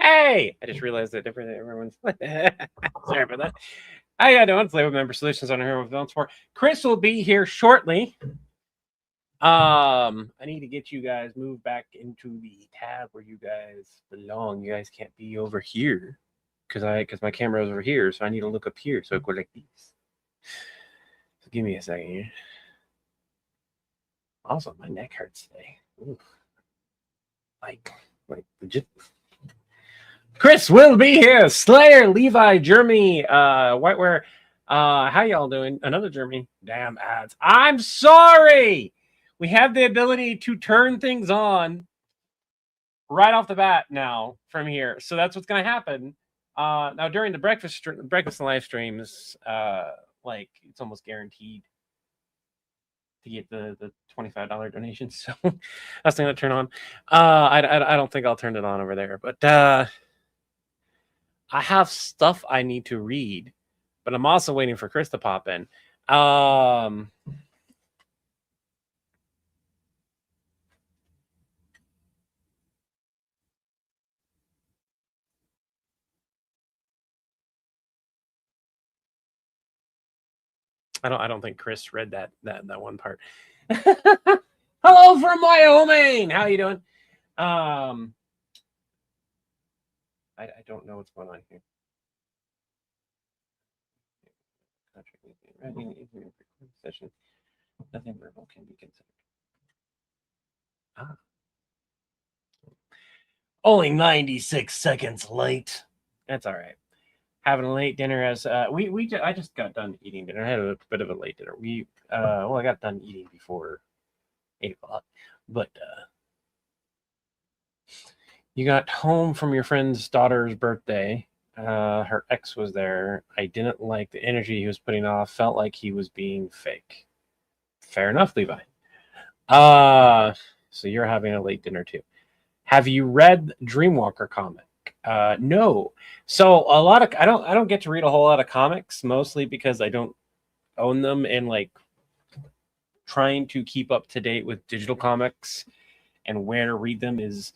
Hey, I just realized that everyone's sorry about that. How you doing? Play with Member Solutions on here with Villains for. Chris will be here shortly. I need to get you guys moved back into the tab where you guys belong. You guys can't be over here because my camera is over here, so I need to look up here. So I go like this. So give me a second here. Also, my neck hurts today. Ooh. Like legit. Chris will be here. Slayer, Levi, Jeremy, Whiteware. How y'all doing? Another Jeremy. Damn ads. I'm sorry. We have the ability to turn things on right off the bat now from here. So that's what's going to happen. Now during the breakfast live streams, like it's almost guaranteed to get the $25 donation. So that's going to turn on. I don't think I'll turn it on over there, but I have stuff I need to read, but I'm also waiting for Chris to pop in. I don't think Chris read that one part. Hello from Wyoming. How you doing? I don't know what's going on here. Session. Nothing verbal can be considered. Only 96 seconds late. That's all right. Having a late dinner as I just got done eating dinner. I had a bit of a late dinner. I got done eating before 8:00, but you got home from your friend's daughter's birthday. Her ex was there. I didn't like the energy he was putting off. Felt like he was being fake. Fair enough, Levi. So you're having a late dinner too. Have you read Dreamwalker comic? No. So I don't get to read a whole lot of comics, mostly because I don't own them, and like trying to keep up to date with digital comics and where to read them is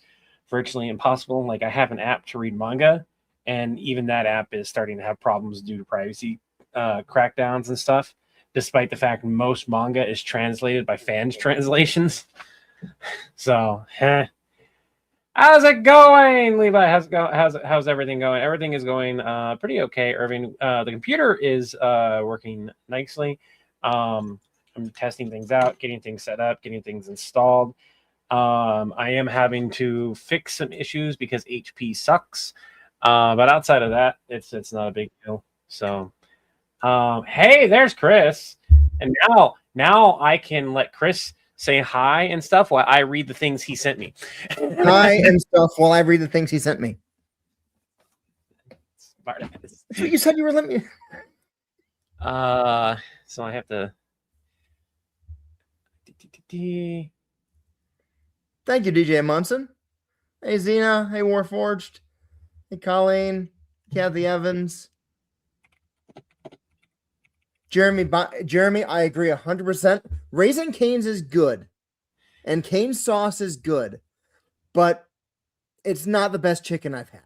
virtually impossible. Like I have an app to read manga, and even that app is starting to have problems due to privacy crackdowns and stuff, despite the fact most manga is translated by fans translations. So, how's it going, Levi? How's everything going? Everything is going pretty okay, Irving. The computer is working nicely. I'm testing things out, getting things set up, getting things installed. I am having to fix some issues because HP sucks. But outside of that, it's not a big deal. So, hey, there's Chris, and now I can let Chris say hi and stuff while I read the things he sent me. Hi and stuff while I read the things he sent me. Smart ass. That's what you said you were letting me. So I have to. Thank you, DJ Munson. Hey, Xena. Hey, Warforged. Hey, Colleen. Kathy Evans. Jeremy, I agree 100%. Raising Cane's is good, and Cane's sauce is good, but it's not the best chicken I've had.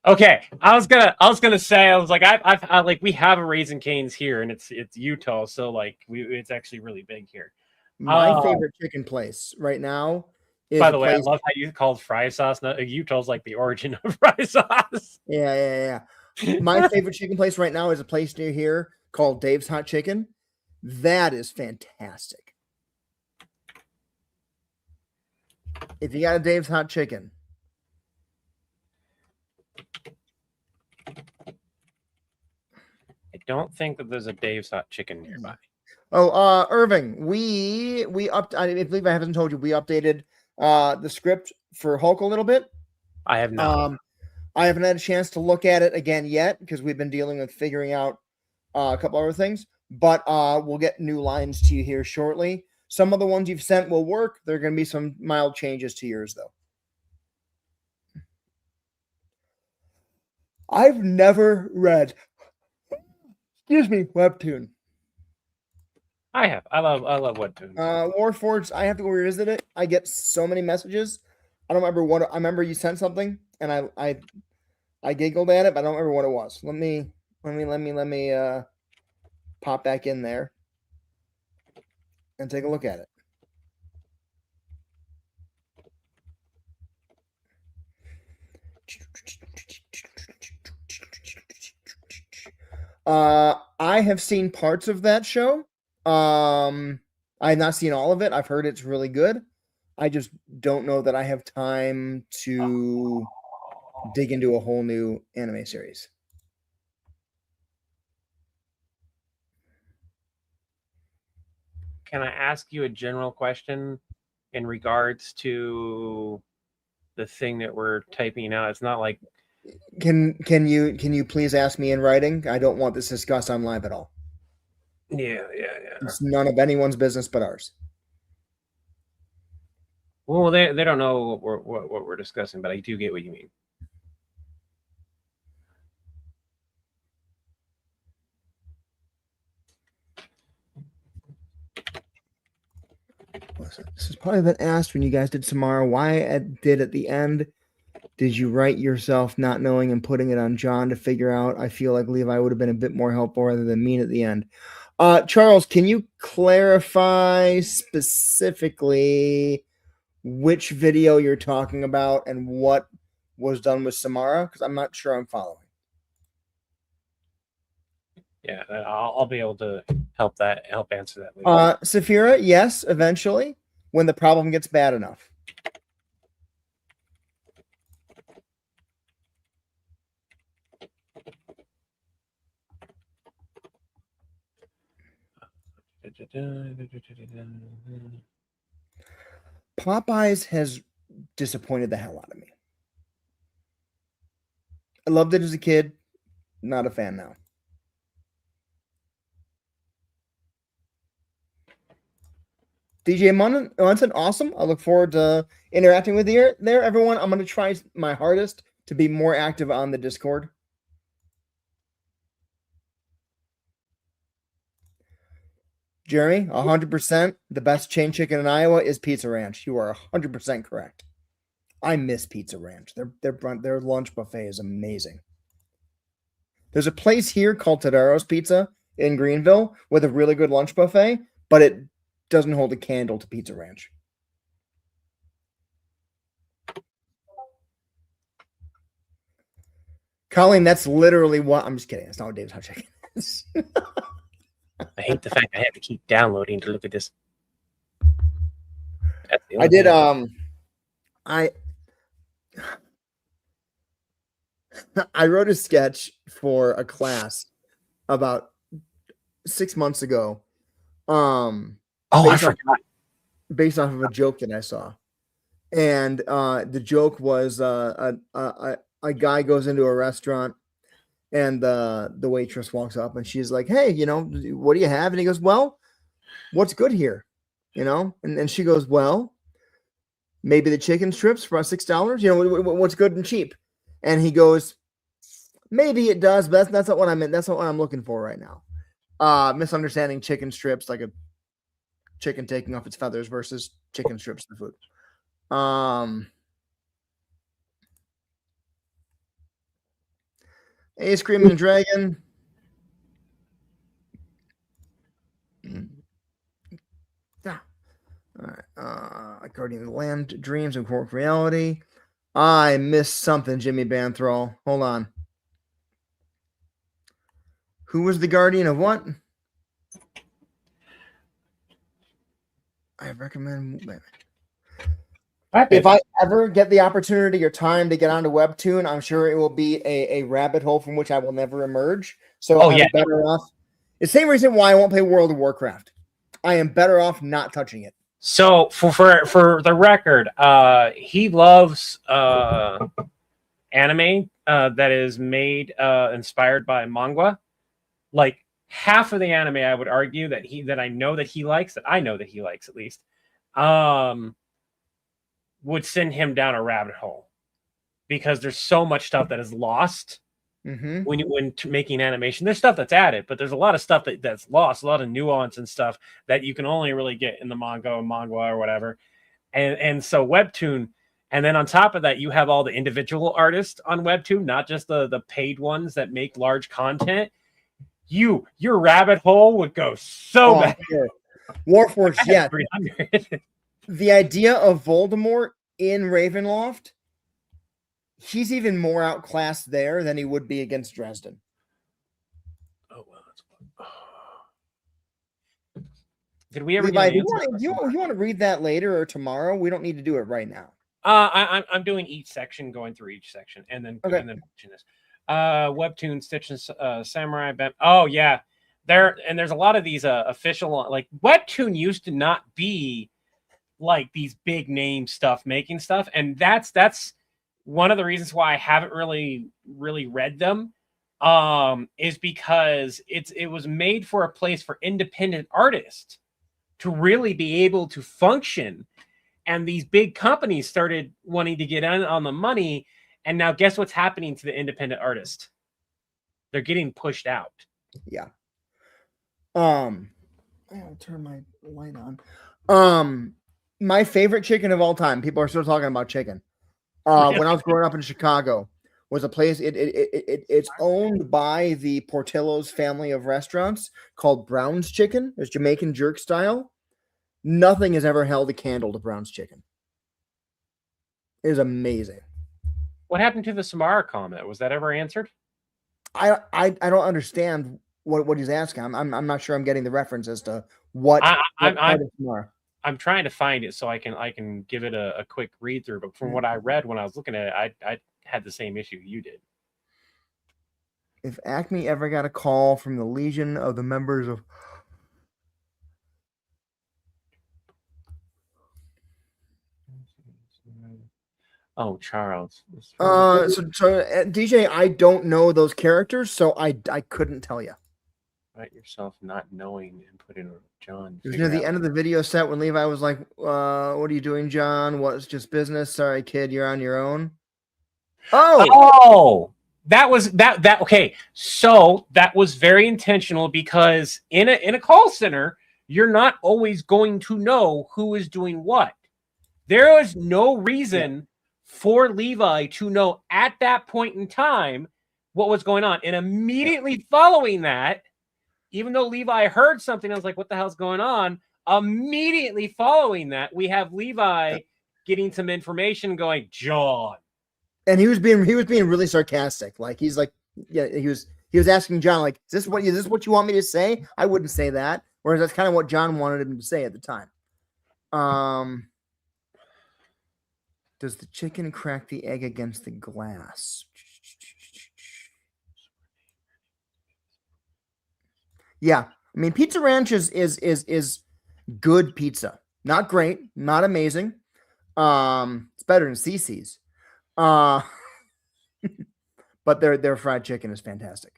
Okay, I was gonna say I was like I like we have a Raising Cane's here, and it's Utah, so like it's actually really big here. My favorite chicken place right now is. By the way, I love how you called fry sauce. Utah's like the origin of fry sauce. Yeah. My favorite chicken place right now is a place near here called Dave's Hot Chicken. That is fantastic. If you got a Dave's Hot Chicken. I don't think that there's a Dave's Hot Chicken nearby. Oh, Irving, I believe I haven't told you, we updated the script for Hulk a little bit. I have not. I haven't had a chance to look at it again yet because we've been dealing with figuring out a couple other things, but we'll get new lines to you here shortly. Some of the ones you've sent will work. There are going to be some mild changes to yours, though. I've never read, Webtoon. I have. I love Webtoon. Warforged, I have to go revisit it. I get so many messages. I don't remember what. I remember you sent something. and I giggled at it, but I don't remember what it was. Let me pop back in there and take a look at it. I have seen parts of that show. I have not seen all of it. I've heard it's really good. I just don't know that I have time to dig into a whole new anime series. Can I ask you a general question in regards to the thing that we're typing out? It's not like Can you please ask me in writing? I don't want this discussed on live at all. yeah. It's none of anyone's business but ours. Well, they don't know what we're discussing, but I do get what you mean. This has probably been asked when you guys did Samara. Why did at the end did you write yourself not knowing and putting it on John to figure out? I feel like Levi would have been a bit more helpful rather than mean at the end. Charles, can you clarify specifically which video you're talking about and what was done with Samara? Because I'm not sure I'm following. Yeah, I'll be able to help answer that later. Saphira, yes, eventually, when the problem gets bad enough. Popeyes has disappointed the hell out of me. I loved it as a kid. Not a fan now. DJ Munson, awesome. I look forward to interacting with you there, everyone. I'm going to try my hardest to be more active on the Discord. Jeremy, 100%. The best chain chicken in Iowa is Pizza Ranch. You are 100% correct. I miss Pizza Ranch. Their lunch buffet is amazing. There's a place here called Tadaro's Pizza in Greenville with a really good lunch buffet, but it doesn't hold a candle to Pizza Ranch. Colleen, that's literally what I'm just kidding. That's not what Dave's Hot Chicken is. I hate the fact I have to keep downloading to look at this. I did I wrote a sketch for a class about 6 months ago. I forgot. Based off of a joke that I saw. And the joke was a guy goes into a restaurant and the waitress walks up and she's like, "Hey, what do you have?" And he goes, "Well, what's good here?" And she goes, "Well, maybe the chicken strips for $6. What's good and cheap?" And he goes, "Maybe it does, but that's not what I meant. That's not what I'm looking for right now." Misunderstanding chicken strips like a chicken taking off its feathers versus chicken strips in the food. A Screaming Dragon. All right. Guardian of the Land, Dreams and Cork Reality. I missed something, Jimmy Banthroll. Hold on. Who was the guardian of what? I recommend. If I ever get the opportunity or time to get onto Webtoon, I'm sure it will be a rabbit hole from which I will never emerge. So I'm better off. It's the same reason why I won't play World of Warcraft. I am better off not touching it. So for the record, he loves anime that is made inspired by manga. Like half of the anime, I would argue that I know that he likes at least, would send him down a rabbit hole because there's so much stuff that is lost when making animation. There's stuff that's added, but there's a lot of stuff that's lost, a lot of nuance and stuff that you can only really get in the manga or whatever. And so Webtoon And then on top of that, you have all the individual artists on Webtoon, not just the paid ones that make large content. Your rabbit hole would go so bad. Sure. Warforged, yeah. 300. The idea of Voldemort in Ravenloft, he's even more outclassed there than he would be against Dresden. Oh well, that's did we ever Levi, get you want to read that later or tomorrow? We don't need to do it right now. I'm doing each section, going through each section, and then Okay. and then watching this. Webtoon, Stitch and Samurai. Oh yeah, there's a lot of these official, like Webtoon used to not be like these big name stuff making stuff, and that's one of the reasons why I haven't really read them. Is because it was made for a place for independent artists to really be able to function. And these big companies started wanting to get in on the money. And now guess what's happening to the independent artist? They're getting pushed out. Yeah. I'll turn my light on. My favorite chicken of all time. People are still talking about chicken. When I was growing up in Chicago, was a place. It's owned by the Portillo's family of restaurants called Brown's Chicken. It's Jamaican jerk style. Nothing has ever held a candle to Brown's Chicken. It is amazing. What happened to the Samara comment? Was that ever answered? I don't understand what he's asking. I'm not sure I'm getting the reference as to what I'm trying to find it so I can give it a quick read through. But from what I read when I was looking at it, I had the same issue you did. If Acme ever got a call from the Legion of the members of Oh, Charles. So DJ, I don't know those characters, so I couldn't tell you. Write yourself not knowing and put in John. It was near the end of the video set when Levi was like, what are you doing, John? What's just business? Sorry, kid, you're on your own. Oh, that was that okay. So that was very intentional because in a call center, you're not always going to know who is doing what. There was no reason for Levi to know at that point in time what was going on. And immediately following that, even though Levi heard something, I was like, what the hell's going on? Immediately following that, we have Levi getting some information going, John. And he was being really sarcastic. Like he's like, yeah, he was asking John, like, is this what you want me to say? I wouldn't say that. Whereas that's kind of what John wanted him to say at the time. Does the chicken crack the egg against the glass? Yeah, I mean, Pizza Ranch is good pizza. Not great, not amazing. It's better than CC's. But their fried chicken is fantastic.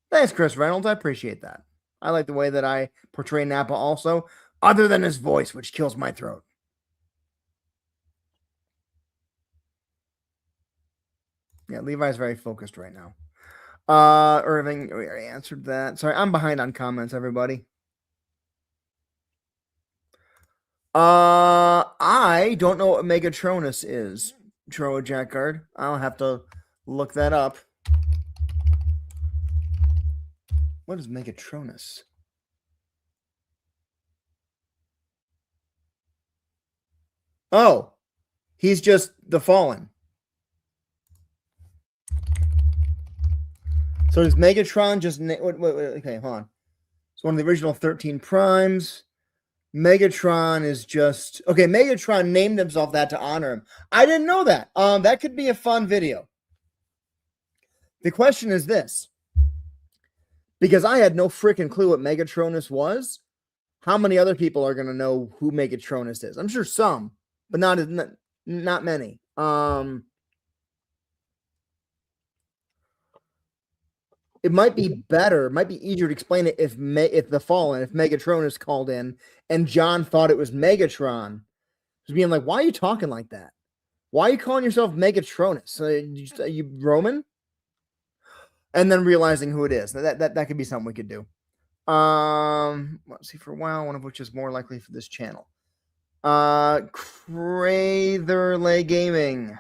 Thanks, Chris Reynolds. I appreciate that. I like the way that I portray Napa also, other than his voice, which kills my throat. Yeah, Levi's very focused right now. Irving, we already answered that. Sorry, I'm behind on comments, everybody. I don't know what Megatronus is, Troa Jackguard. I'll have to look that up. What is Megatronus? Oh, he's just the Fallen. So is Megatron just... Wait, okay, hold on. It's one of the original 13 primes. Megatron is just... Okay, Megatron named himself that to honor him. I didn't know that. That could be a fun video. The question is this. Because I had no freaking clue what Megatronus was. How many other people are going to know who Megatronus is? I'm sure some, but not many. It might be better, it might be easier to explain it if the Fallen, if Megatronus called in and John thought it was Megatron. Just being like, why are you talking like that? Why are you calling yourself Megatronus? Are you Roman? And then realizing who it is. That could be something we could do. Let's see, for a while, one of which is more likely for this channel. Cratherlay Gaming.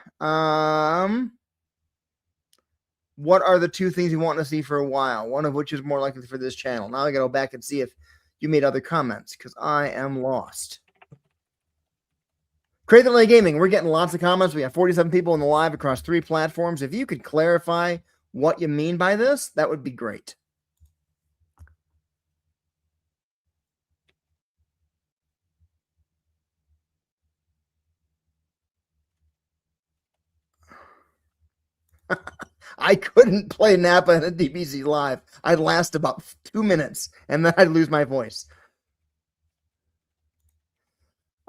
What are the two things you want to see for a while? One of which is more likely for this channel. Now I gotta go back and see if you made other comments because I am lost. Cratherlay Gaming, we're getting lots of comments. We have 47 people in the live across 3 platforms. If you could clarify what you mean by this, that would be great. I couldn't play Napa in a DBZ live. I'd last about 2 minutes, and then I'd lose my voice.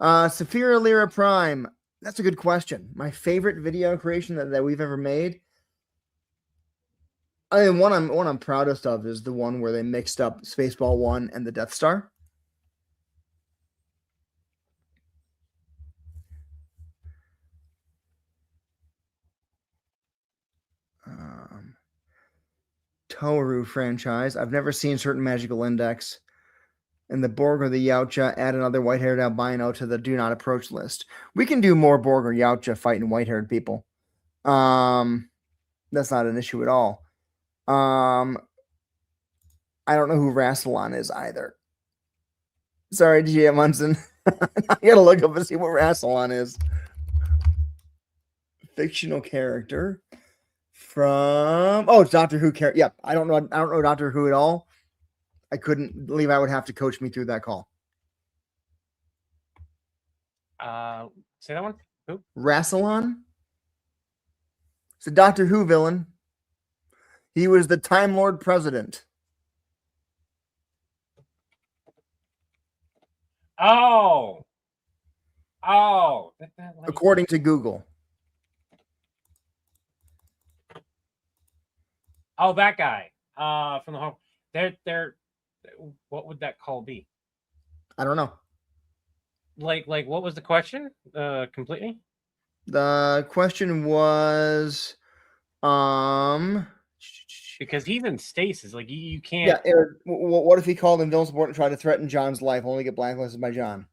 Saphira Lyra Prime. That's a good question. My favorite video creation that we've ever made. I mean, one I'm proudest of is the one where they mixed up Spaceball 1 and the Death Star. Toru franchise. I've never seen certain magical index. And the Borg or the Yautja, add another white-haired albino to the do not approach list. We can do more Borg or Yautja fighting white-haired people. That's not an issue at all. I don't know who Rassilon is either. Sorry, GM Munson. I gotta look up and see what Rassilon is. Fictional character from it's Doctor Who character. Yeah, I don't know Doctor Who at all. I couldn't believe I would have to coach me through that call. Say that one. Who? Rassilon. It's a Doctor Who villain. He was the Time Lord president. Oh. According to Google. Oh, that guy. From the home. They're. What would that call be? I don't know. Like what was the question? Completely. The question was, because he's in stasis. Like you can't. Yeah, Eric. What if he called in villain support and tried to threaten John's life, only get blacklisted by John?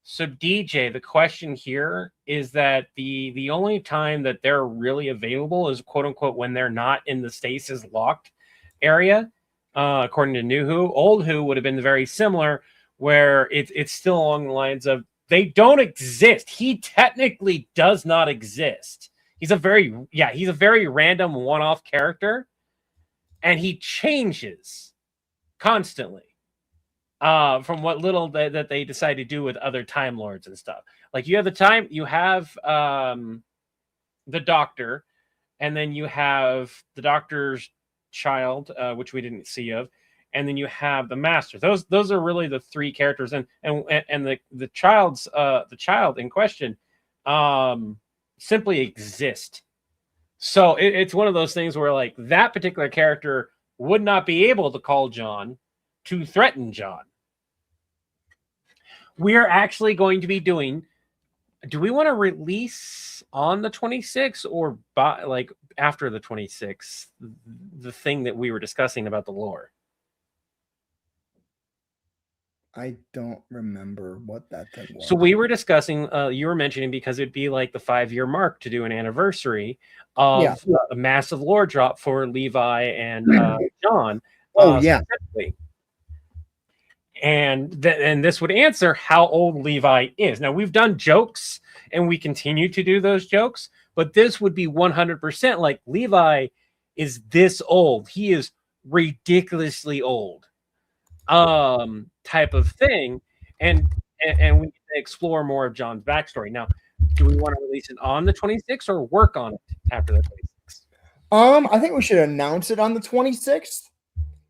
So DJ, the question here is that the only time that they're really available is quote unquote when they're not in the stasis locked area. According to New Who, Old Who would have been very similar, where it's still along the lines of they don't exist. He technically does not exist. He's a very random one-off character, and he changes constantly from what little that they decide to do with other Time Lords and stuff. Like you have the Doctor, and then you have the Doctor's child, which we didn't see of, and then you have the Master. Those are really the 3 characters, and the child in question simply exist. So it's one of those things where like that particular character would not be able to call John to threaten John. We're actually going to be doing. Do we want to release on the 26th or after the 26th, the thing that we were discussing about the lore? I don't remember what that thing was. So we were discussing, you were mentioning, because it'd be like the 5-year mark to do an anniversary of a massive lore drop for Levi and John. Specifically. And this would answer how old Levi is. Now, we've done jokes, and we continue to do those jokes, but this would be 100% like Levi is this old. He is ridiculously old, type of thing. And we need to explore more of John's backstory. Now, do we want to release it on the 26th or work on it after the 26th? I think we should announce it on the 26th.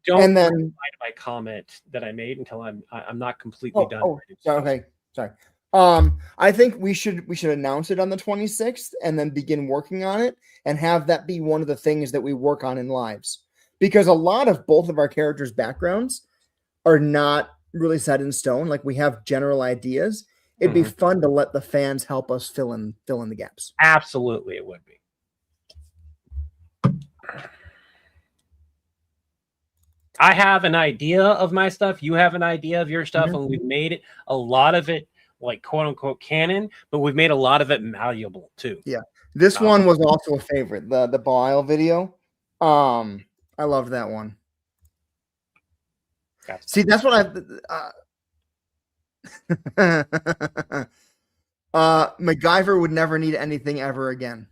Don't reply to my comment that I made until I'm not completely done. Okay, sorry. I think we should announce it on the 26th and then begin working on it and have that be one of the things that we work on in lives, because a lot of both of our characters' backgrounds are not really set in stone. Like we have general ideas. It'd be fun to let the fans help us fill in the gaps. Absolutely, it would be. I have an idea of my stuff. You have an idea of your stuff, and we've made it. A lot of it like quote unquote canon, but we've made a lot of it malleable too. Yeah. This one was also a favorite, the Bile video. I loved that one. See, that's what MacGyver would never need anything ever again.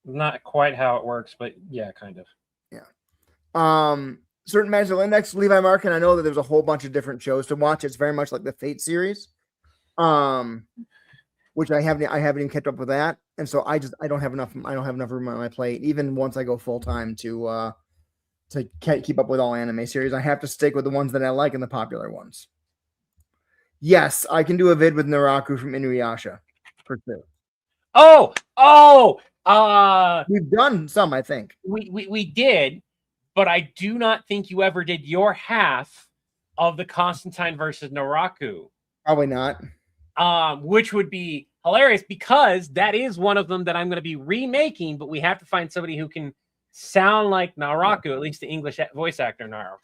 Not quite how it works, but yeah, kind of. Yeah. Certain Magical Index, Levi Mark, and I know that there's a whole bunch of different shows to watch. It's very much like the Fate series. Which I haven't even kept up with that. And so I don't have enough room on my plate, even once I go full time to keep up with all anime series. I have to stick with the ones that I like and the popular ones. Yes, I can do a vid with Naraku from Inuyasha for sure. We've done some, I think. We did, but I do not think you ever did your half of the Constantine versus Naraku. Probably not. Which would be hilarious because that is one of them that I'm going to be remaking, but we have to find somebody who can sound like Naraku, at least the English voice actor Naraku.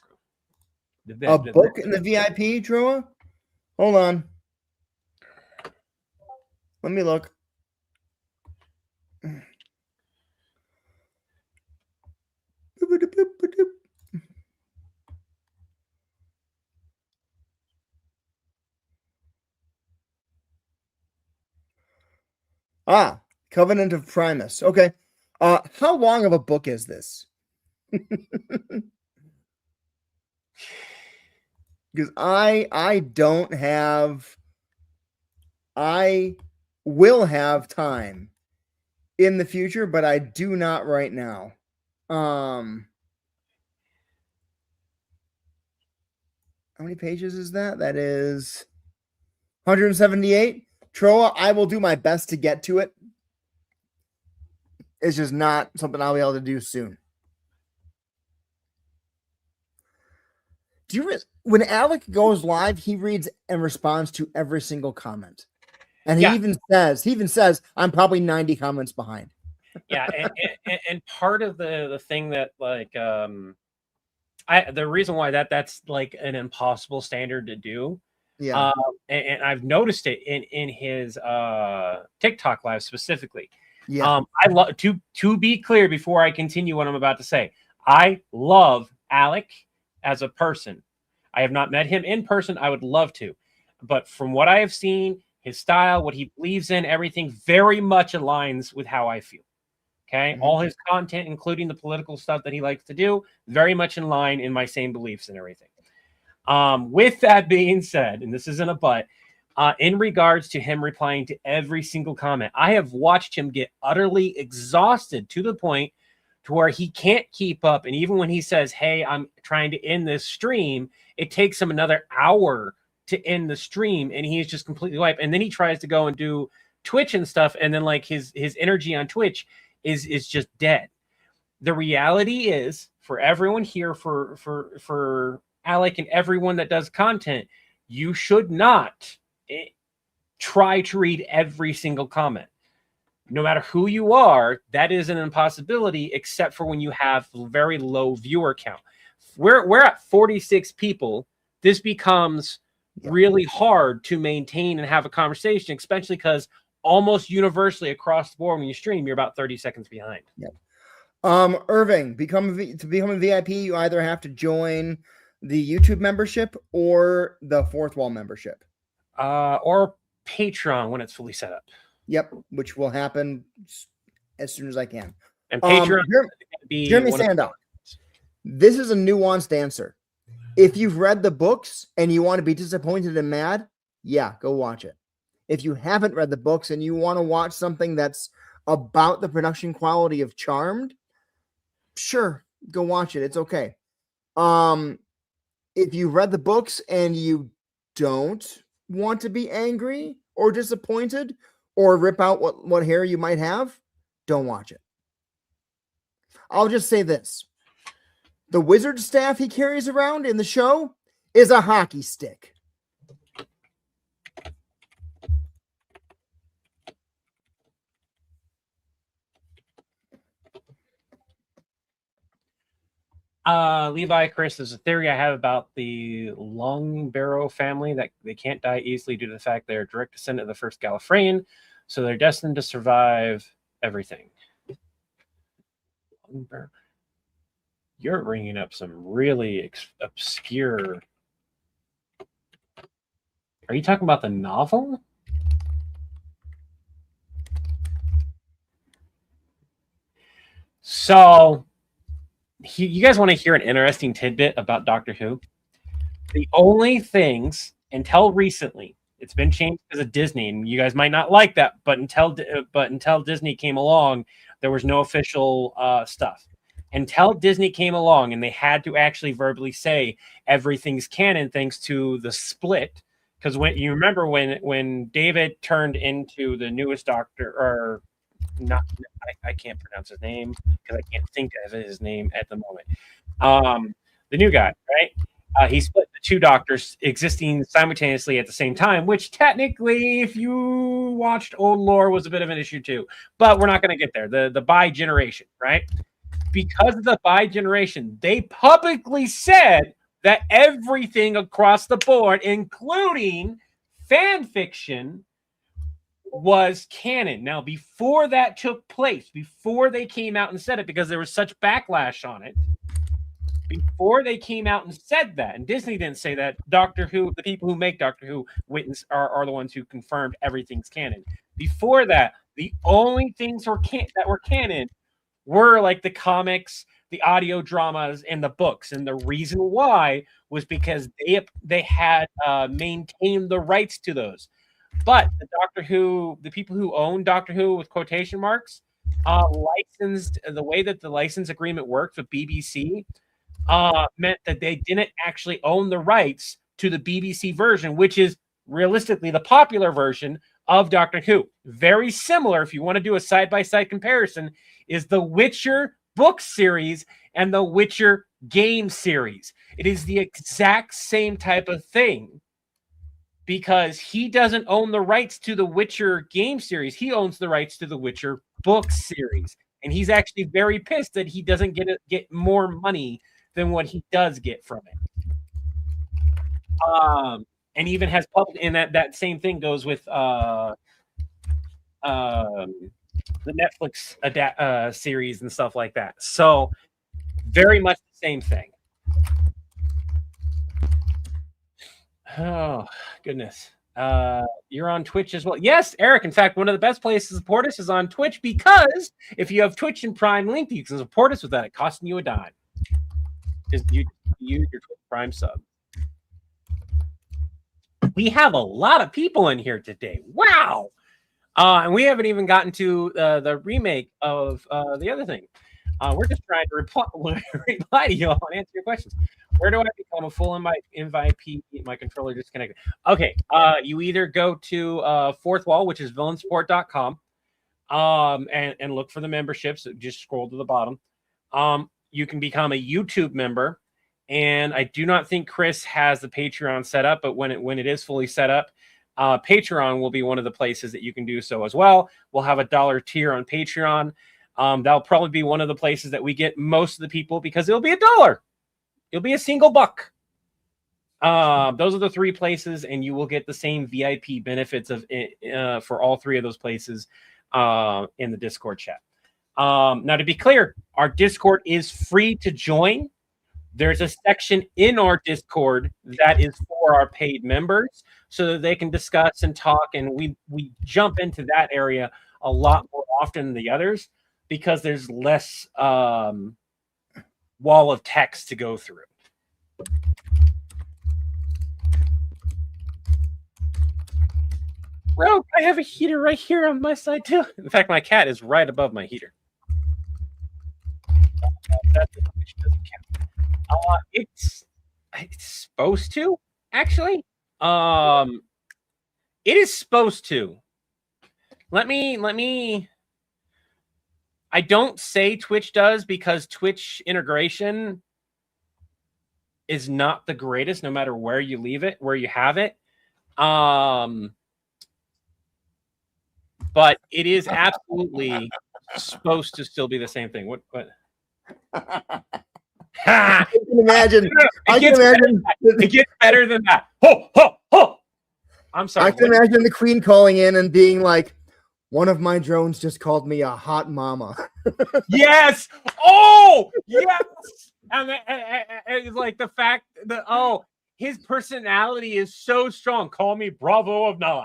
A book in the VIP, Trua? Hold on. Let me look. Covenant of Primus. Okay. How long of a book is this? Because I will have time in the future, but I do not right now. How many pages is that? That is 178. Troa, I will do my best to get to it. It's just not something I'll be able to do soon. When Alec goes live, he reads and responds to every single comment. And he even says, I'm probably 90 comments behind. Yeah, and part of the thing that like the reason why that's like an impossible standard to do. Yeah. And I've noticed it in his TikTok live specifically. Yeah. I love to be clear before I continue what I'm about to say. I love Alec as a person. I have not met him in person. I would love to, but from what I have seen, his style, what he believes in, everything very much aligns with how I feel. Okay. Mm-hmm. All his content, including the political stuff that he likes to do, very much in line in my same beliefs and everything. With that being said, and this isn't a but, in regards to him replying to every single comment, I have watched him get utterly exhausted to the point to where he can't keep up. And even when he says, hey, I'm trying to end this stream, it takes him another hour to end the stream, and he's just completely wiped. And then he tries to go and do Twitch and stuff, and then like his energy on Twitch is just dead. The reality is, for everyone here, for Alec and everyone that does content, you should not try to read every single comment. No matter who you are, that is an impossibility, except for when you have very low viewer count. We're at 46 people. This becomes really hard to maintain and have a conversation, especially because almost universally across the board when you stream, you're about 30 seconds behind. Yep. Irving, to become a VIP, you either have to join the YouTube membership or the Fourth Wall membership. Or Patreon when it's fully set up. Yep, which will happen as soon as I can. And Patreon Jeremy Sandow. This is a nuanced answer. If you've read the books and you want to be disappointed and mad, yeah, go watch it. If you haven't read the books and you want to watch something that's about the production quality of Charmed, sure, go watch it. It's okay. If you read the books and you don't want to be angry or disappointed or rip out what hair you might have, don't watch it. I'll just say this. The wizard staff he carries around in the show is a hockey stick. Levi, Chris, there's a theory I have about the Long Barrow family that they can't die easily due to the fact they're direct descendant of the first Gallifreyan, so they're destined to survive everything. Long Barrow. You're bringing up some really obscure. Are you talking about the novel? So, you guys want to hear an interesting tidbit about Doctor Who? The only things until recently, it's been changed because of Disney, and you guys might not like that, but until Disney came along, there was no official stuff. Until Disney came along, and they had to actually verbally say everything's canon, thanks to the split. Because when you remember when David turned into the newest Doctor, or not, I can't pronounce his name because I can't think of his name at the moment. The new guy, right? He split the two Doctors existing simultaneously at the same time, which technically, if you watched old lore, was a bit of an issue too. But we're not going to get there. The bi-generation, right? Because of the bi-generation, they publicly said that everything across the board, including fan fiction, was canon. Now, before that took place, before they came out and said it, because there was such backlash on it, before they came out and said that, and Disney didn't say that, Doctor Who, the people who make Doctor Who, are the ones who confirmed everything's canon. Before that, the only things that were canon were like the comics, the audio dramas, and the books. And the reason why was because they had maintained the rights to those. But the people who own Doctor Who with quotation marks, licensed the way that the license agreement worked with BBC. Meant that they didn't actually own the rights to the BBC version, which is realistically the popular version of Doctor Who. Very similar, if you want to do a side-by-side comparison, is the Witcher book series and the Witcher game series. It is the exact same type of thing, because he doesn't own the rights to the Witcher game series. He owns the rights to the Witcher book series. And he's actually very pissed that he doesn't get more money than what he does get from it. And even has public, and that same thing goes with the Netflix series and stuff like that. So very much the same thing. Oh goodness. You're on Twitch as well. Yes, Eric. In fact, one of the best places to support us is on Twitch, because if you have Twitch and Prime linked, you can support us without it costing you a dime. Is you use your Twitch Prime sub. We have a lot of people in here today. Wow. And we haven't even gotten to the remake of the other thing. We're just trying to reply to you all and answer your questions. Where do I become a full MVP? My controller disconnected. Okay. You either go to Fourth Wall, which is villainsupport.com, and look for the memberships. Just scroll to the bottom. You can become a YouTube member, and I do not think Chris has the Patreon set up, but when it is fully set up, Patreon will be one of the places that you can do so as well. We'll have a $1 tier on Patreon. That'll probably be one of the places that we get most of the people, because it'll be $1. It'll be a single buck. Those are the three places, and you will get the same VIP benefits for all three of those places in the Discord chat. Now, to be clear, our Discord is free to join. There's a section in our Discord that is for our paid members, so that they can discuss and talk, and we jump into that area a lot more often than the others, because there's less wall of text to go through. Bro, I have a heater right here on my side too. In fact, my cat is right above my heater. That doesn't count. It's supposed to, actually. It is supposed to. Let me. I don't say Twitch does, because Twitch integration is not the greatest, no matter where you leave it, where you have it. But it is absolutely supposed to still be the same thing. What? Ha! I can imagine. I can imagine. It gets better than that. Ho, ho, ho. I'm sorry. I can imagine the queen calling in and being like, "One of my drones just called me a hot mama." Yes. Oh, yes. And it's like the fact that his personality is so strong. Call me Bravo of 9.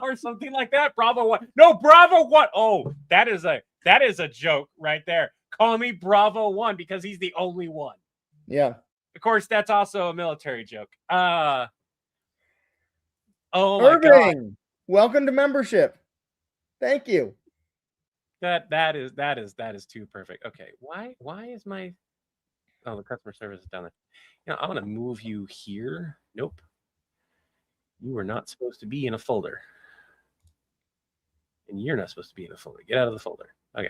Or something like that. Bravo 1. No, Bravo 1. Oh, that is a joke right there. Call me Bravo 1 because he's the only one. Yeah. Of course, that's also a military joke. Oh my Irving, God. welcome to membership. Thank you. That is too perfect. Okay, why is my the customer service is down there? You know, I want to move you here. Nope. You are not supposed to be in a folder. And you're not supposed to be in a folder. Get out of the folder. Okay.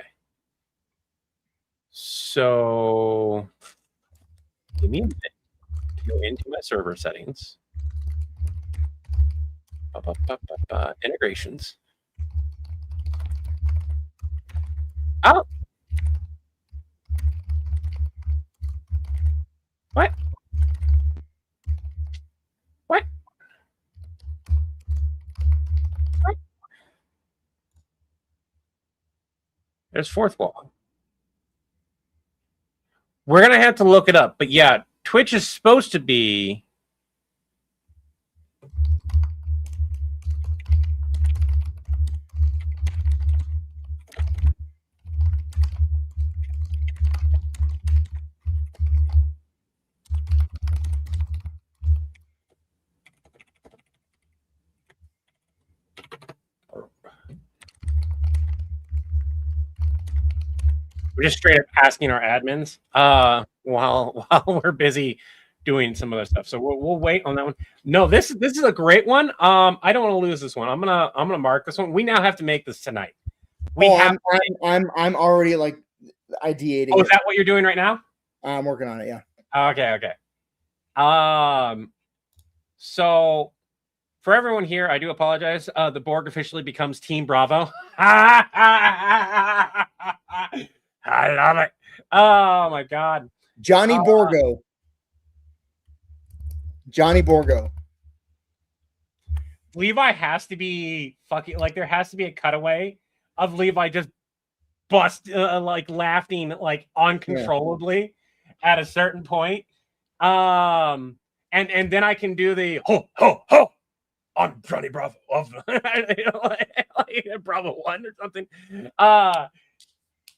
So give me a minute to go into my server settings. Integrations. Oh. What? What? What? There's fourth wall. We're going to have to look it up. But yeah, Twitch is supposed to be... We're just straight up asking our admins while we're busy doing some other stuff. So we'll wait on that one. No, this is a great one. I don't want to lose this one. I'm gonna mark this one. We now have to make this tonight. I'm already like ideating. Oh, is that what you're doing right now? I'm working on it. Yeah. Okay. So for everyone here, I do apologize. The Borg officially becomes Team Bravo. I love it. Oh my God. Johnny Borgo. Johnny Borgo. Levi has to be fucking like there has to be a cutaway of Levi just like laughing like uncontrollably at a certain point. And then I can do the ho ho ho. I'm Johnny Bravo of like Bravo 1 or something.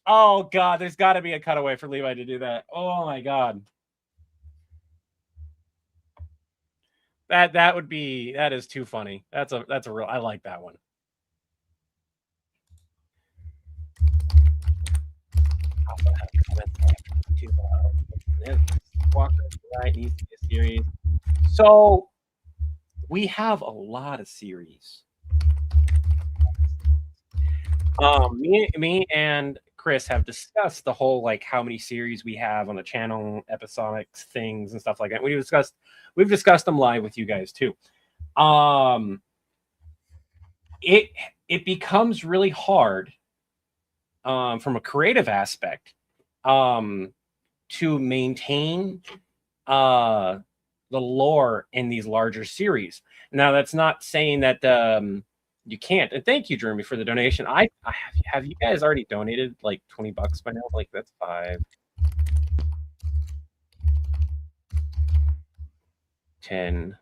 Oh God, there's got to be a cutaway for Levi to do that. Oh my God, that is too funny. That's a real. I like that one. Walker right needs to be a series. So we have a lot of series. Me and Chris have discussed the whole like how many series we have on the channel, episodics, things and stuff like that. We've discussed them live with you guys too. It becomes really hard from a creative aspect to maintain the lore in these larger series. Now that's not saying that you can't. And thank you, Jeremy, for the donation. I have you guys already donated like $20 by now? Like that's 5, 10.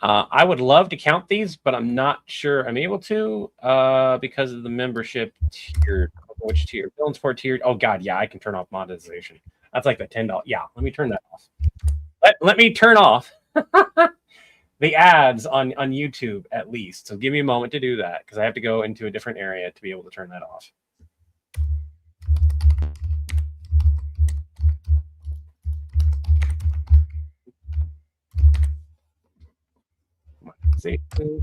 I would love to count these, but I'm not sure I'm able to because of the membership tier. Which tier? Bill and Sport tier. Oh God, yeah, I can turn off monetization. That's like the $10. Yeah, let me turn that off. Let me turn off the ads on YouTube at least. So give me a moment to do that because I have to go into a different area to be able to turn that off. See? And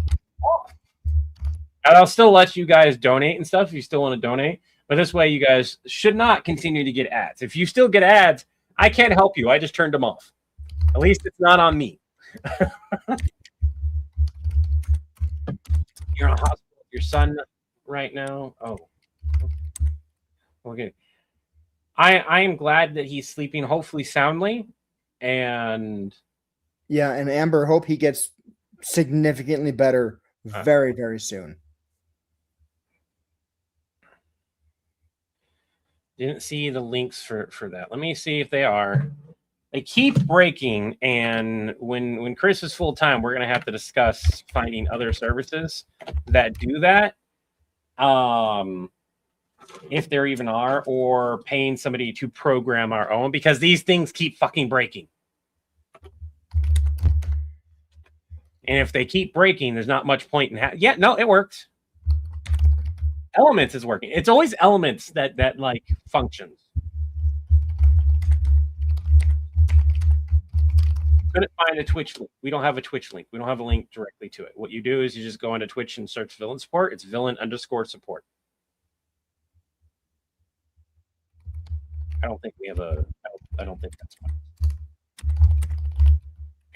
I'll still let you guys donate and stuff if you still want to donate. But this way, you guys should not continue to get ads. If you still get ads, I can't help you. I just turned them off. At least it's not on me. You're in a hospital with your son right now. Oh, okay. I am glad that he's sleeping, hopefully soundly, and Yeah, and Amber, hope he gets significantly better very, very soon. didn't see the links for that. Let me see if they are. They keep breaking, and when Chris is full time, we're gonna have to discuss finding other services that do that. If there even are, or paying somebody to program our own, because these things keep fucking breaking. And if they keep breaking, there's not much point in yeah, no, it worked. Elements is working. It's always Elements that like functions. Couldn't find a Twitch link. We don't have a Twitch link. We don't have a link directly to it. What you do is you just go onto Twitch and search villain support. It's villain_support. I don't think we have a. I don't think that's one.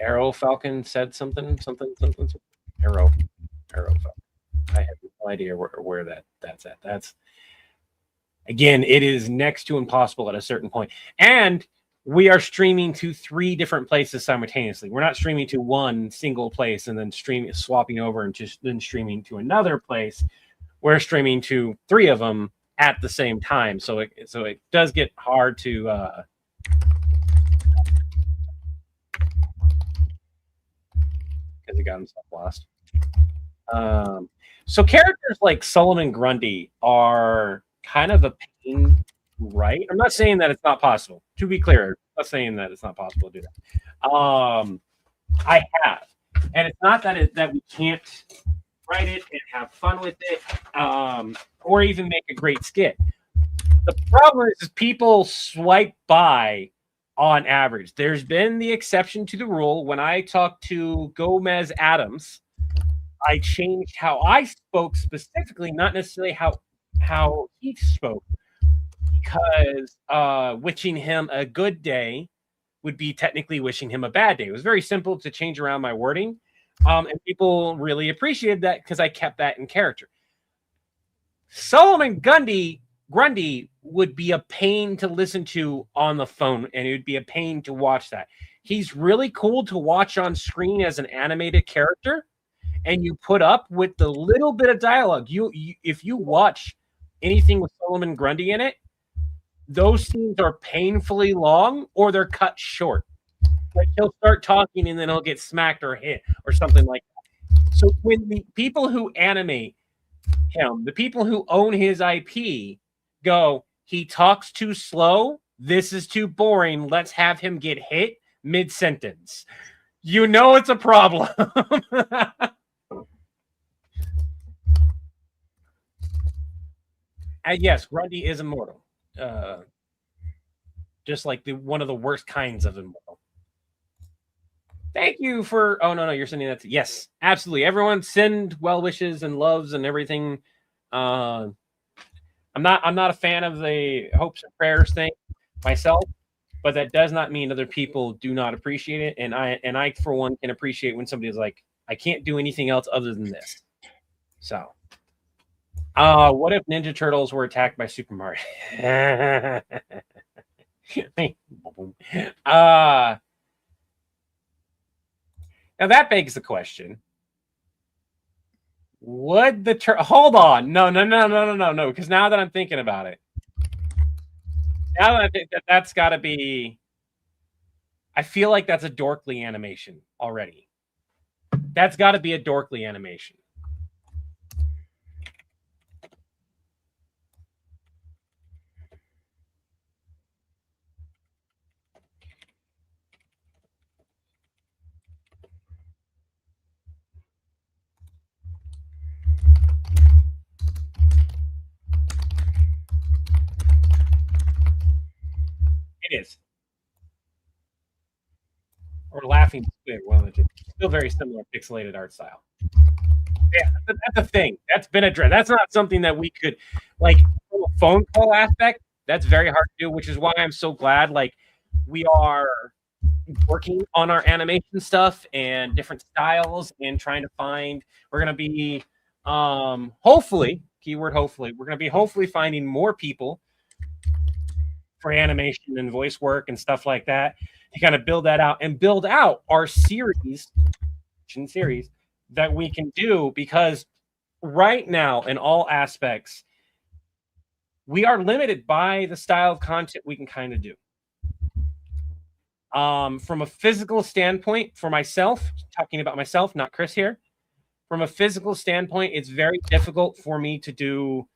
Arrow Falcon said something. Arrow Falcon. I have no idea where that's at. That's, again, it is next to impossible at a certain point. And we are streaming to 3 different places simultaneously. We're not streaming to one single place and then swapping over and just then streaming to another place. We're streaming to 3 of them at the same time. So it does get hard to because he got himself lost. So characters like Solomon Grundy are kind of a pain, right? I'm not saying that it's not possible. To be clear, I'm not saying that it's not possible to do that. I have, and it's not that we can't write it and have fun with it, or even make a great skit. The problem is people swipe by on average. There's been the exception to the rule. When I talked to Gomez Adams, I changed how I spoke specifically, not necessarily how he spoke, because wishing him a good day would be technically wishing him a bad day. It was very simple to change around my wording, and people really appreciated that because I kept that in character. Solomon Grundy would be a pain to listen to on the phone, and it would be a pain to watch that. He's really cool to watch on screen as an animated character, and you put up with the little bit of dialogue. You if you watch anything with Solomon Grundy in it, those scenes are painfully long or they're cut short. Like he'll start talking and then he'll get smacked or hit or something like that. So when the people who animate him, the people who own his IP, go, he talks too slow, this is too boring, let's have him get hit mid-sentence, you know it's a problem. And yes, Grundy is immortal. Just like one of the worst kinds of immortal. Thank you for. Oh no, you're sending that to. Yes, absolutely. Everyone send well wishes and loves and everything. I'm not a fan of the hopes and prayers thing myself, but that does not mean other people do not appreciate it. And I for one can appreciate when somebody's like, I can't do anything else other than this. So. What if Ninja Turtles were attacked by Super Mario? Now that begs the question: would the hold on? No, because now that I'm thinking about it, now that I think that's got to be, I feel like that's a Dorkly animation already. That's got to be a Dorkly animation. It is. Or Laughing Squid, one of the two. Still very similar pixelated art style. Yeah, that's a thing. That's been addressed. That's not something that we could, like, from a phone call aspect, that's very hard to do, which is why I'm so glad, like, we are working on our animation stuff and different styles and trying to find, we're going to be, hopefully, keyword hopefully, we're going to be hopefully finding more people for animation and voice work and stuff like that, to kind of build that out and build out our series that we can do, because right now in all aspects we are limited by the style of content we can kind of do. From a physical standpoint, for myself, talking about myself, not Chris here, from a physical standpoint, it's very difficult for me to do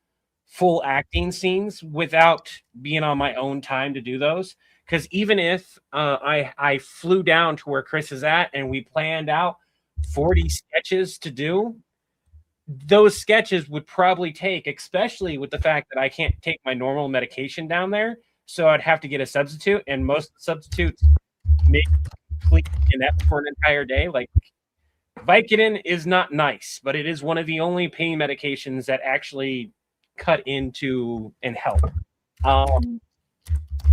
full acting scenes without being on my own time to do those. Because even if I flew down to where Chris is at and we planned out 40 sketches to do, those sketches would probably take, especially with the fact that I can't take my normal medication down there, so I'd have to get a substitute, and most substitutes make complete inept for an entire day. Like, Vicodin is not nice, but it is one of the only pain medications that actually cut into and help. And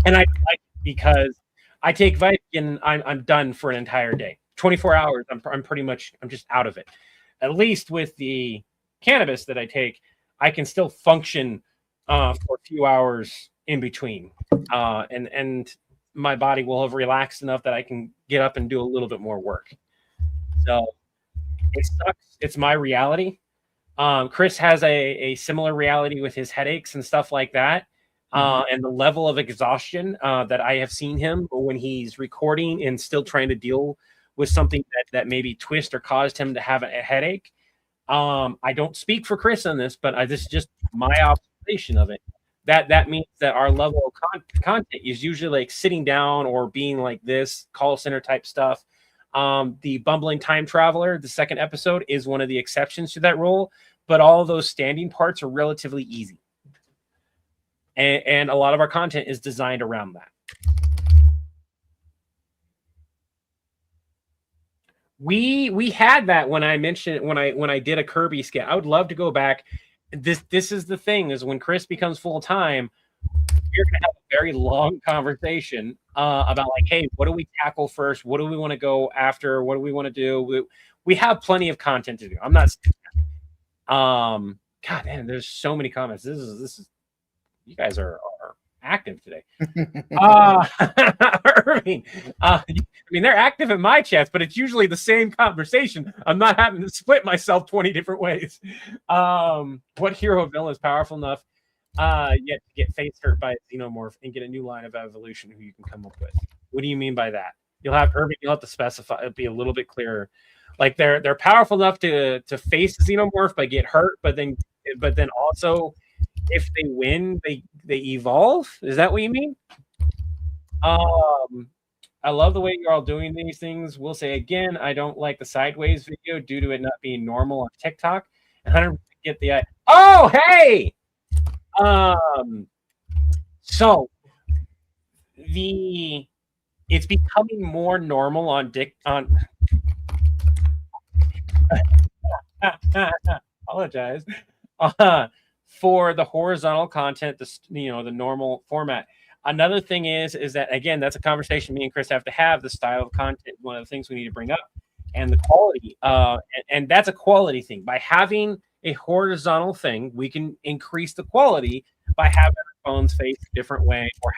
I like it because I take Vicodin, I'm done for an entire day. 24 hours, I'm pretty much, I'm just out of it. At least with the cannabis that I take, I can still function for a few hours in between, and my body will have relaxed enough that I can get up and do a little bit more work. So it sucks. It's my reality. Chris has a similar reality with his headaches and stuff like that, and the level of exhaustion that I have seen him when he's recording and still trying to deal with something that maybe twist or caused him to have a headache. I don't speak for Chris on this, but this is just my observation of it. That means that our level of content is usually like sitting down or being like this call center type stuff. The bumbling time traveler, the second episode, is one of the exceptions to that rule, but all of those standing parts are relatively easy. And a lot of our content is designed around that. We had that when I mentioned when I did a Kirby skit. I would love to go back. This is the thing, is when Chris becomes full time, you're gonna have a very long conversation about like, hey, what do we tackle first? What do we want to go after? What do we want to do? We have plenty of content to do. I'm not God man, there's so many comments. This is you guys are active today. Irving, I mean, they're active in my chats, but it's usually the same conversation. I'm not having to split myself 20 different ways. What hero villain is powerful enough yet to get face hurt by a xenomorph and get a new line of evolution who you can come up with? What do you mean by that? You'll have to specify it, be a little bit clearer. Like they're powerful enough to face the xenomorph but get hurt, but then also if they win, they evolve. Is that what you mean? I love the way you're all doing these things. We'll say again, I don't like the sideways video due to it not being normal on TikTok. 100% get the oh hey. So it's becoming more normal on apologize for the horizontal content, the normal format. Another thing is that, again, that's a conversation me and Chris have to have. The style of content, one of the things we need to bring up, and the quality, and that's a quality thing. By having a horizontal thing, we can increase the quality by having our phones face a different way, or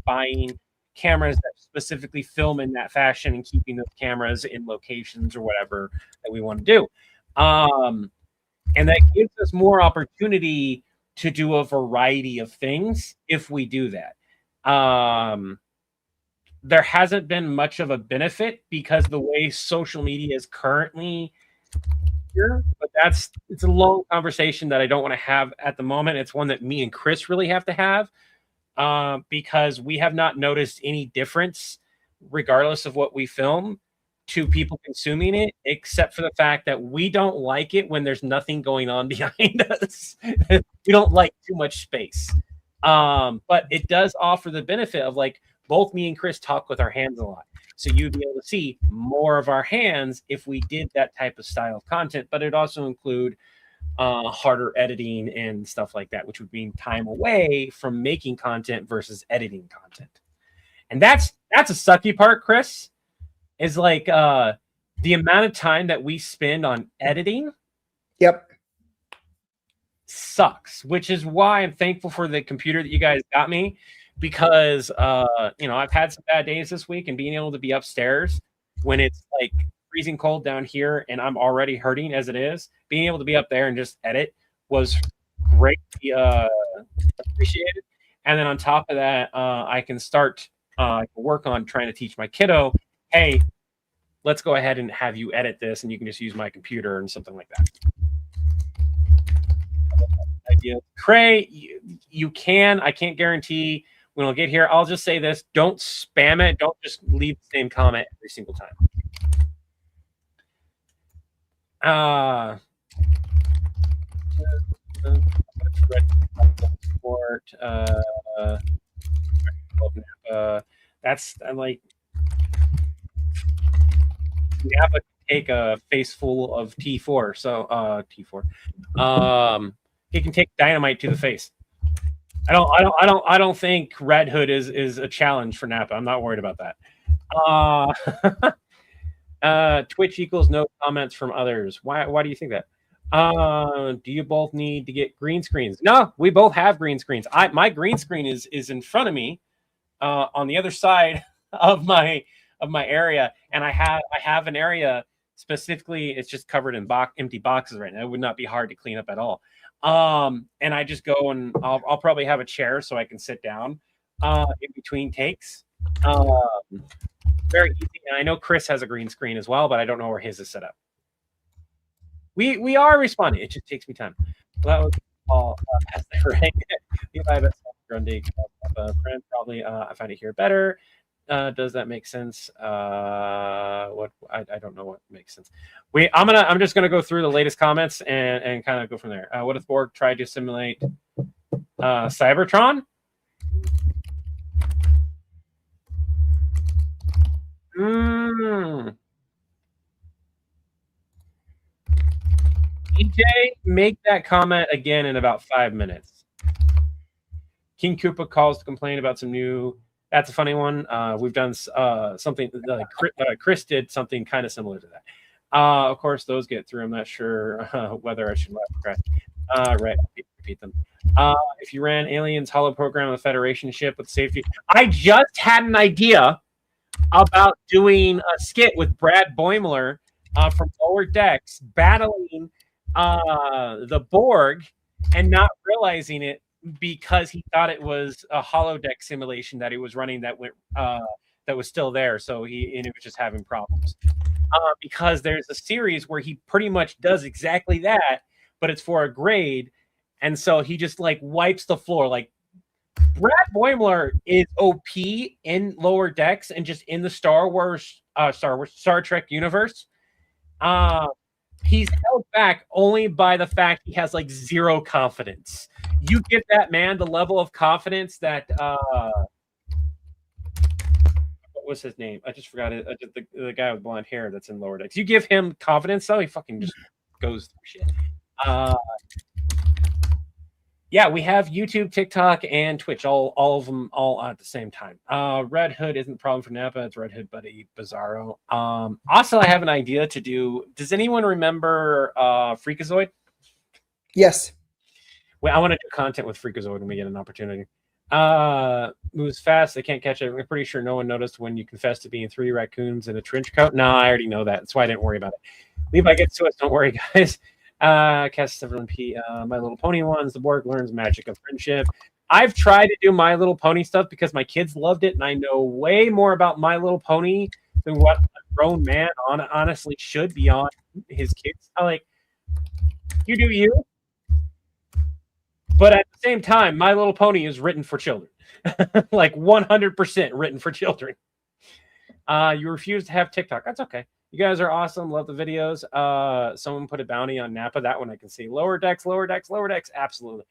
buying cameras that specifically film in that fashion and keeping those cameras in locations or whatever that we want to do. And that gives us more opportunity to do a variety of things if we do that. There hasn't been much of a benefit because the way social media is currently here, but it's a long conversation that I don't want to have at the moment. It's one that me and Chris really have to have, because we have not noticed any difference, regardless of what we film, to people consuming it, except for the fact that we don't like it when there's nothing going on behind us. We don't like too much space. But it does offer the benefit of, like, both me and Chris talk with our hands a lot. So you'd be able to see more of our hands if we did that type of style of content, but it also include harder editing and stuff like that, which would mean time away from making content versus editing content. And that's a sucky part, Chris, is like the amount of time that we spend on editing. Yep. Sucks, which is why I'm thankful for the computer that you guys got me, because I've had some bad days this week, and being able to be upstairs when it's like freezing cold down here and I'm already hurting as it is, being able to be up there and just edit was greatly appreciated. And then on top of that, I can start work on trying to teach my kiddo, hey, let's go ahead and have you edit this, and you can just use my computer and something like that. Idea, Cray, you can. I can't guarantee when I'll get here. I'll just say this: don't spam it. Don't just leave the same comment every single time. That's like Napa take a face full of T4. So T4. He can take dynamite to the face. I don't think Red Hood is a challenge for Napa. I'm not worried about that. Twitch equals no comments from others. Why do you think that? Do you both need to get green screens? No, we both have green screens. My green screen is in front of me, on the other side of my area, and I have an area specifically. It's just covered in empty boxes right now. It would not be hard to clean up at all. And I just go and I'll probably have a chair so I can sit down in between takes. Very easy. And I know Chris has a green screen as well, but I don't know where his is set up. We are responding. It just takes me time. Well, that was all as they rang. Levi, friend, probably I find it here better. Does that make sense? What I don't know what makes sense. I'm just gonna go through the latest comments and kind of go from there. What if Borg tried to simulate Cybertron? DJ, make that comment again in about 5 minutes. King Koopa calls to complain about some new. That's a funny one. We've done something like Chris did something kind of similar to that. Of course, those get through. I'm not sure whether I should let Chris. Right, repeat them. If you ran Aliens Hollow Program on the Federation ship with safety, I just had an idea about doing a skit with Brad Boimler from Lower Decks battling the Borg and not realizing it because he thought it was a holodeck simulation that he was running that was still there. So he was just having problems. Because there's a series where he pretty much does exactly that, but it's for a grade. And so he just like wipes the floor. Like Brad Boimler is OP in Lower Decks and just in the Star Trek universe. He's held back only by the fact he has like zero confidence. You give that man the level of confidence that what was his name? I just forgot it. The guy with blonde hair that's in Lower Decks. You give him confidence, though, he fucking just goes through shit. Yeah, we have YouTube, TikTok, and Twitch, all of them all at the same time. Red Hood isn't a problem for Napa. It's Red Hood Buddy Bizarro. Also, I have an idea to do. Does anyone remember Freakazoid? Yes. Well, I want to do content with Freakazoid when we get an opportunity. Moves fast. They can't catch it. I'm pretty sure no one noticed when you confessed to being 3 raccoons in a trench coat. No, I already know that. That's why I didn't worry about it. Levi gets to us. Don't worry, guys. Cast 7P. My Little Pony ones. The Borg learns magic of friendship. I've tried to do My Little Pony stuff because my kids loved it, and I know way more about My Little Pony than what a grown man honestly should be on his kids. You do you. But at the same time, My Little Pony is written for children. Like 100% written for children. You refuse to have TikTok. That's okay. You guys are awesome. Love the videos. Someone put a bounty on Napa. That one I can see. Lower Decks. Absolutely.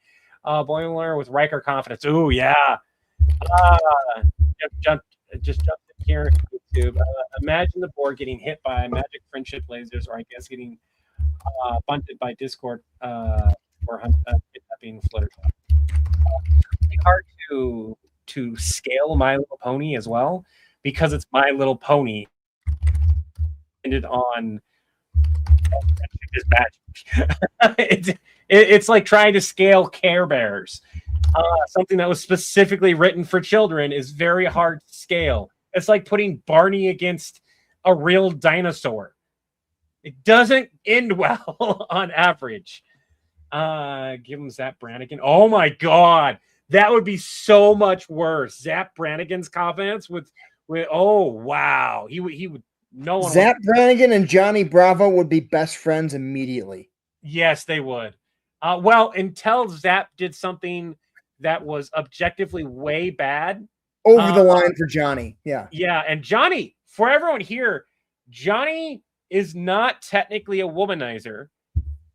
Boimler with Riker confidence. Ooh, yeah. Just jump in here on YouTube. Imagine the Borg getting hit by magic friendship lasers, or I guess getting bunted by Discord or kidnapping Fluttershy. It's really hard to scale My Little Pony as well because it's My Little Pony on is magic. It's like trying to scale Care Bears. Something that was specifically written for children is very hard to scale. It's like putting Barney against a real dinosaur. It doesn't end well on average. Give him Zap Brannigan. Oh my god, that would be so much worse. Zap Brannigan's confidence with oh wow, he would. No one. Zap Brannigan and Johnny Bravo would be best friends immediately. Yes, they would. Well, until Zap did something that was objectively way bad. Over the line for Johnny. Yeah. Yeah. And Johnny, for everyone here, Johnny is not technically a womanizer.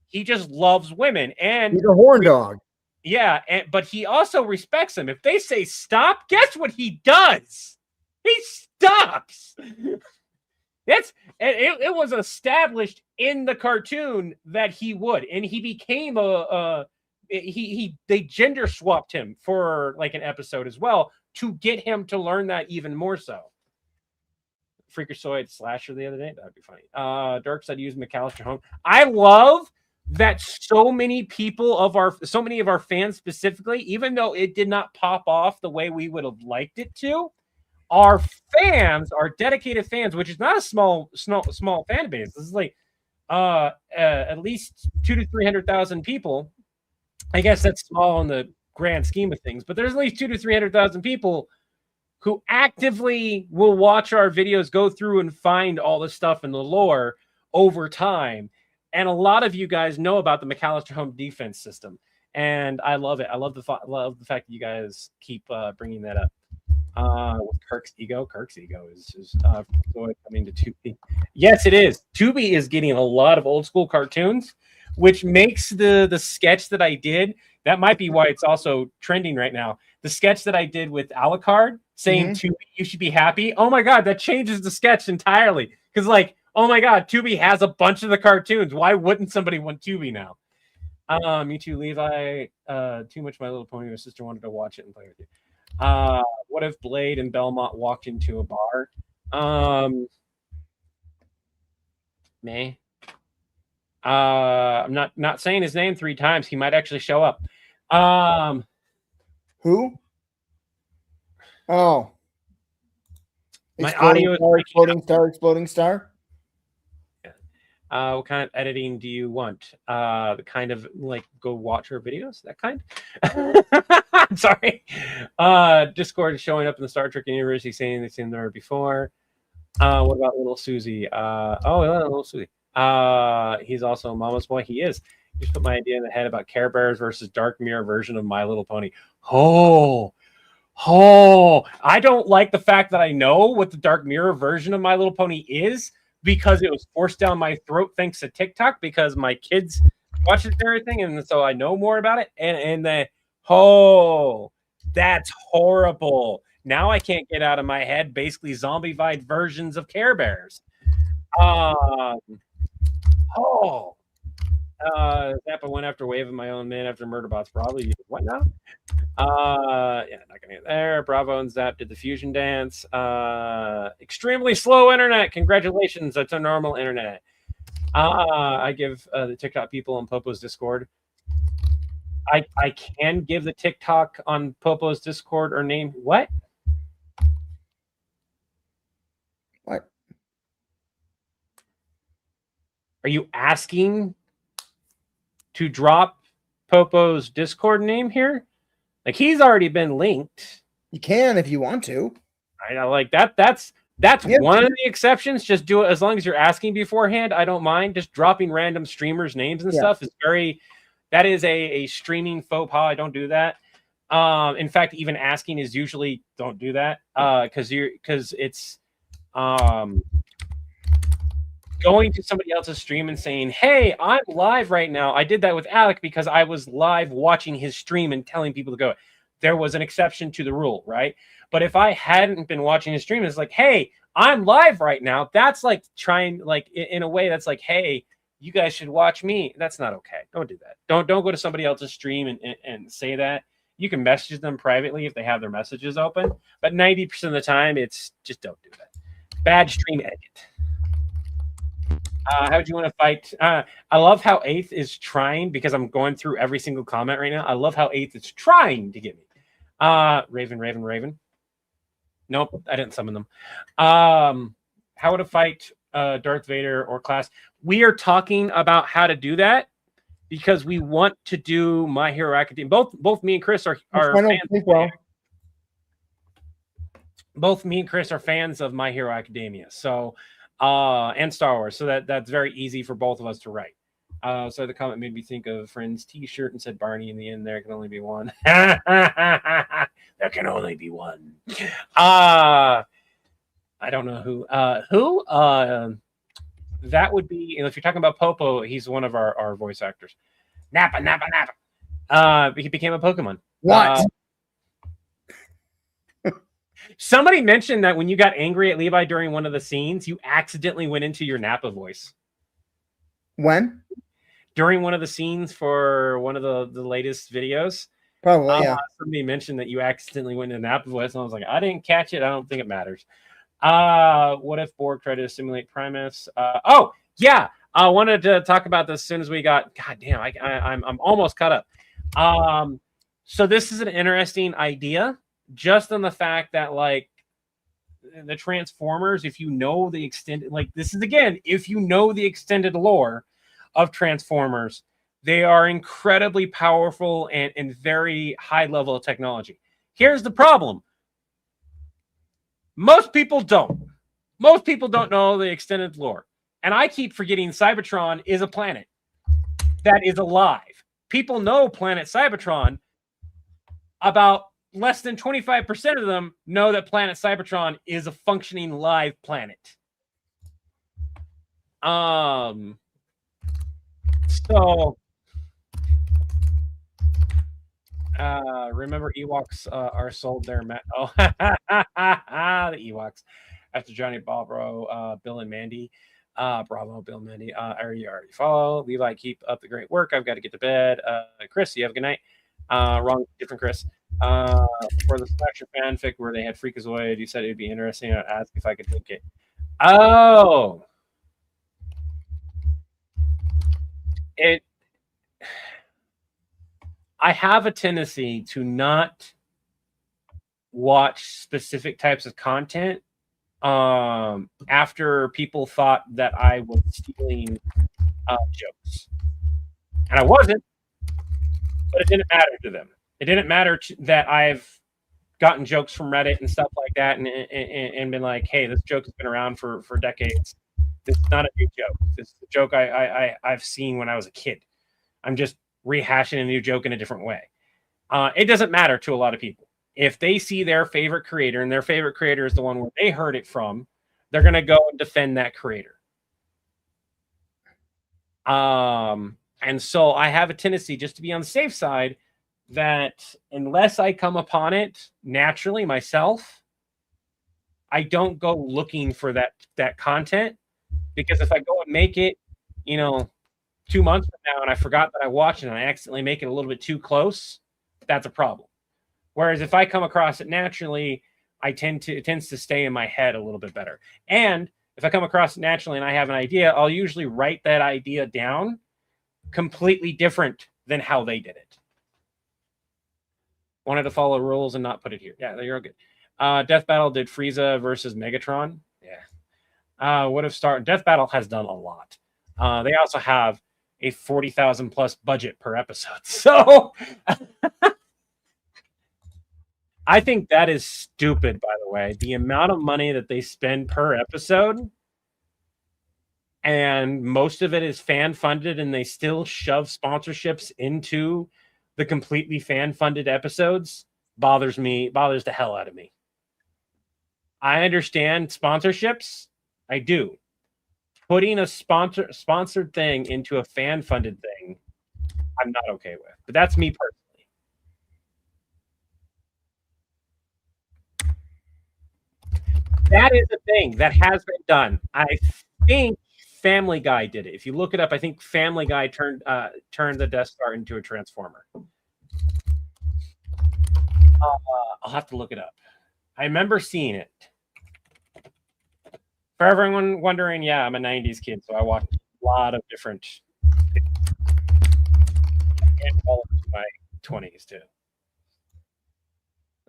He just loves women. And he's a horn dog. Yeah. But he also respects them. If they say stop, guess what he does? He stops. It was established in the cartoon that he would, and he became they gender swapped him for like an episode as well to get him to learn that even more so. Freakazoid slasher the other day, that'd be funny. Dark Side used McAllister home. I love that so many of our fans specifically, even though it did not pop off the way we would have liked it to, our fans, our dedicated fans, which is not a small fan base. This is like at least 200,000 to 300,000 people. I guess that's small in the grand scheme of things, but there's at least 200,000 to 300,000 people who actively will watch our videos, go through and find all the stuff in the lore over time. And a lot of you guys know about the McAllister home defense system, and I love it. I love the fact that you guys keep bringing that up. Kirk's ego is coming to Tubi. Yes, it is. Tubi is getting a lot of old school cartoons, which makes the sketch that I did. That might be why it's also trending right now. The sketch that I did with Alucard saying Tubi, you should be happy. Oh my god, that changes the sketch entirely. Because like, oh my god, Tubi has a bunch of the cartoons. Why wouldn't somebody want Tubi now? Me too, Levi. Too much My Little Pony. My sister wanted to watch it and play with you. What if Blade and Belmont walked into a bar? I'm not saying his name 3 times. He might actually show up. Who? Oh, my audio is exploding star. What kind of editing do you want? The kind of like go watch her videos, that kind. Sorry. Discord is showing up in the Star Trek universe. He's saying they've seen there before. What about little Susie? Little Susie. He's also a mama's boy. He is. You just put my idea in the head about Care Bears versus Dark Mirror version of My Little Pony. Oh, I don't like the fact that I know what the Dark Mirror version of My Little Pony is, because it was forced down my throat thanks to TikTok, because my kids watch it and everything, and so I know more about it. And that's horrible. Now I can't get out of my head basically zombified versions of Care Bears. Zappa went after Wave of My Own Man after Murderbots. Probably what now? Yeah, not gonna get there. Bravo and Zap did the fusion dance. Extremely slow internet. Congratulations, that's a normal internet. I give the TikTok people on Popo's Discord. I can give the TikTok on Popo's Discord or name what? What? Are you asking to drop Popo's Discord name here? Like, he's already been linked. You can if you want to. I know, like that's one of the exceptions. Just do it as long as you're asking beforehand. I don't mind. Just dropping random streamers' names and stuff is that is a streaming faux pas. I don't do that. In fact, even asking is usually don't do that. Because it's going to somebody else's stream and saying, hey, I'm live right now. I did that with Alec because I was live watching his stream and telling people to go. There was an exception to the rule, right? But if I hadn't been watching his stream, it's like, hey, I'm live right now. That's like trying, like, in a way that's like, hey, you guys should watch me. That's not okay. Don't do that. Don't go to somebody else's stream and say that. You can message them privately if they have their messages open. But 90% of the time, it's just don't do that. Bad stream etiquette. How would you want to fight? I love how Eighth is trying, because I'm going through every single comment right now. I love how Eighth is trying to get me. Raven. Nope, I didn't summon them. How to fight Darth Vader or class? We are talking about how to do that because we want to do My Hero Academia. Both me and Chris are fans. Both me and Chris are fans of My Hero Academia. So and Star Wars. So that's very easy for both of us to write. So the comment made me think of Friends t-shirt and said Barney in the end. There can only be one. There can only be one. I don't know who. That would be, if you're talking about Popo, he's one of our voice actors. Nappa. He became a Pokemon. What? Somebody mentioned that when you got angry at Levi during one of the scenes, you accidentally went into your Nappa voice. When? During one of the scenes for one of the latest videos. Probably, yeah. Somebody mentioned that you accidentally went into Nappa voice, and I was like, I didn't catch it. I don't think it matters. What if Borg tried to simulate Primus? Oh, yeah. I wanted to talk about this as soon as we got. God damn, I'm almost caught up. So this is an interesting idea, just on the fact that, like, the Transformers, if you know the extended, like, this is again, if you know the extended lore of Transformers, they are incredibly powerful and very high level of technology. Here's the problem. Most people don't. Most people don't know the extended lore. And I keep forgetting Cybertron is a planet that is alive. People know planet Cybertron. About less than 25% of them know that planet Cybertron is a functioning live planet. So remember Ewoks are sold there. Oh, the Ewoks. After Johnny Barbaro, Bill and Mandy. Bravo, Bill and Mandy. I already follow. Levi, keep up the great work. I've got to get to bed. Chris, you have a good night. Wrong, different Chris. For the Slasher fanfic where they had Freakazoid, you said it'd be interesting. I'd ask if I could link it. Oh. I have a tendency to not watch specific types of content after people thought that I was stealing jokes. And I wasn't, but it didn't matter to them. It didn't matter that I've gotten jokes from Reddit and stuff like that and been like, hey, this joke has been around for decades. This is not a new joke. This is a joke I've seen when I was a kid. I'm just rehashing a new joke in a different way. It doesn't matter to a lot of people. If they see their favorite creator and their favorite creator is the one where they heard it from, they're going to go and defend that creator. And so I have a tendency, just to be on the safe side, that unless I come upon it naturally myself, I don't go looking for that content, because if I go and make it, 2 months from now and I forgot that I watched it and I accidentally make it a little bit too close, that's a problem. Whereas if I come across it naturally, it tends to stay in my head a little bit better. And if I come across it naturally and I have an idea, I'll usually write that idea down completely different than how they did it. Wanted to follow rules and not put it here. Yeah, you're good. Death Battle did Frieza versus Megatron. Yeah. What if Death Battle has done a lot. They also have a 40,000 plus budget per episode. So I think that is stupid, by the way. The amount of money that they spend per episode, and most of it is fan funded, and they still shove sponsorships into the completely fan funded episodes, bothers the hell out of me. I understand sponsorships. I do. Putting a sponsored thing into a fan funded thing, I'm not okay with. But that's me personally. That is a thing that has been done. I think Family Guy did it. If you look it up, I think Family Guy turned the Death Star into a Transformer. I'll have to look it up. I remember seeing it. For everyone wondering, yeah, I'm a 90s kid, so I watched a lot of different and all of my 20s too.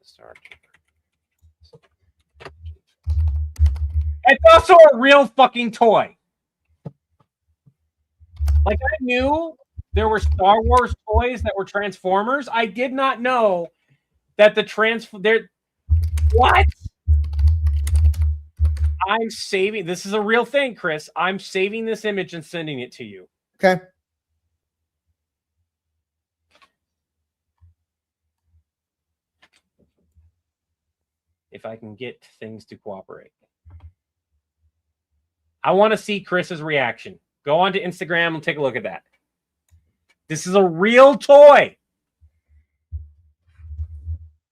Star Trek. It's also a real fucking toy. Like, I knew there were Star Wars toys that were Transformers. I did not know that what? I'm saving. This is a real thing, Chris. I'm saving this image and sending it to you. Okay. If I can get things to cooperate. I want to see Chris's reaction. Go on to Instagram and take a look at that. This is a real toy.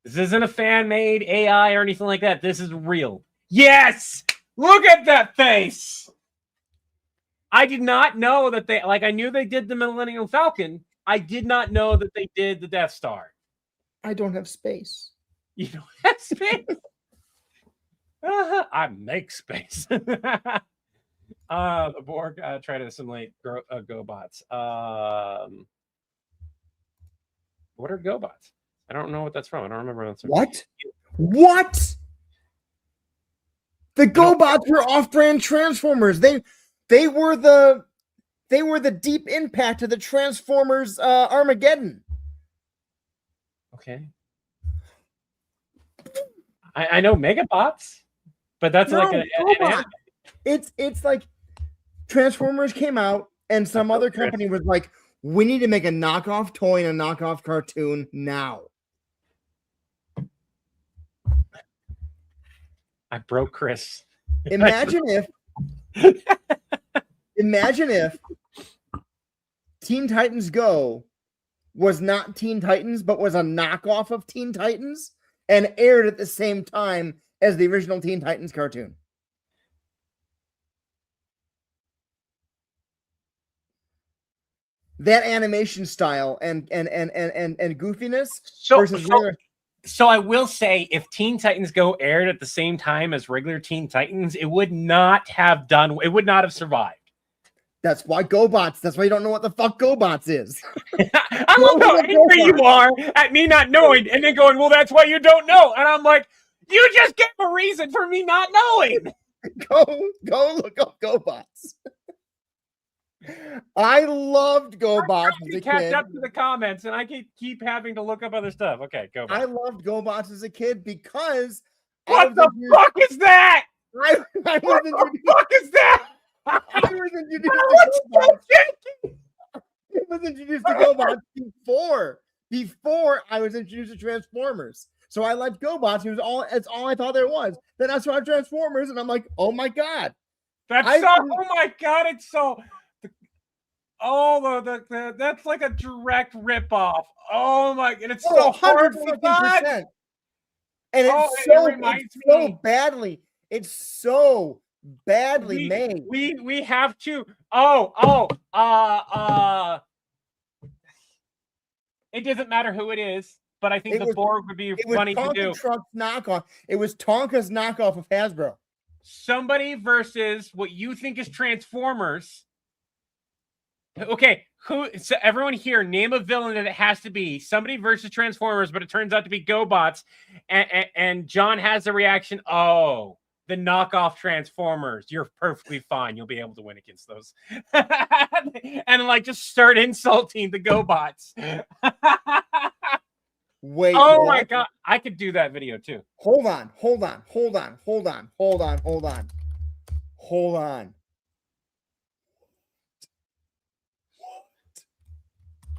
This isn't a fan-made AI or anything like that. This is real. Yes! Look at that face! I did not know that they... Like, I knew they did the Millennium Falcon. I did not know that they did the Death Star. I don't have space. You don't have space? I make space. The Borg try to assimilate GoBots. What are GoBots? I don't know what that's from. I don't remember what that's from. What? The GoBots were off-brand Transformers. They were the Deep Impact of the Transformers Armageddon. Okay. I know Megabots, but that's it's like Transformers came out and some other company was like, we need to make a knockoff toy and a knockoff cartoon now. I broke Chris. Imagine if Teen Titans Go was not Teen Titans, but was a knockoff of Teen Titans and aired at the same time as the original Teen Titans cartoon. That animation style and goofiness versus So I will say, if Teen Titans Go aired at the same time as regular Teen Titans, it would not have survived. That's why GoBots. That's why you don't know what the fuck GoBots is. I love how angry you are at me not knowing and then going, well, that's why you don't know. And I'm like, you just gave a reason for me not knowing. Go look up GoBots. I loved GoBots as a kid. Catch up to the comments, and I keep having to look up other stuff. Okay, GoBots. I loved GoBots as a kid because what the fuck is that? What the fuck is that? I was introduced to GoBots. It was introduced to GoBots before I was introduced to Transformers. So I liked GoBots. It's all I thought there was. Then I saw Transformers, and I'm like, oh my god, oh my god, it's so. Oh, that's like a direct ripoff. Oh my, and it's so hard to watch. And it's so badly made. We have to. It doesn't matter who it is, but I think the Borg would be funny to do. Knockoff. It was Tonka's knockoff of Hasbro. Somebody versus what you think is Transformers. Okay, so everyone here, name a villain that it has to be. Somebody versus Transformers, but it turns out to be GoBots. And John has a reaction, oh, the knockoff Transformers. You're perfectly fine. You'll be able to win against those. And like just start insulting the GoBots. Wait. Oh my god. I could do that video too. Hold on.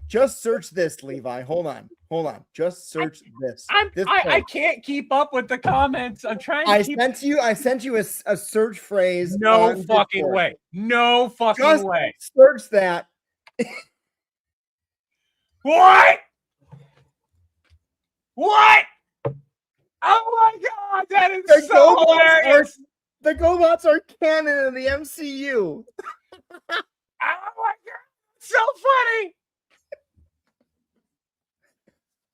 Just search this, Levi. Hold on. Just search this. I can't keep up with the comments. I'm trying to I sent you a search phrase. No fucking way. No fucking way. Search that. What? Oh my god, that is so hilarious. The GoBots are canon in the MCU. Oh my god, so funny.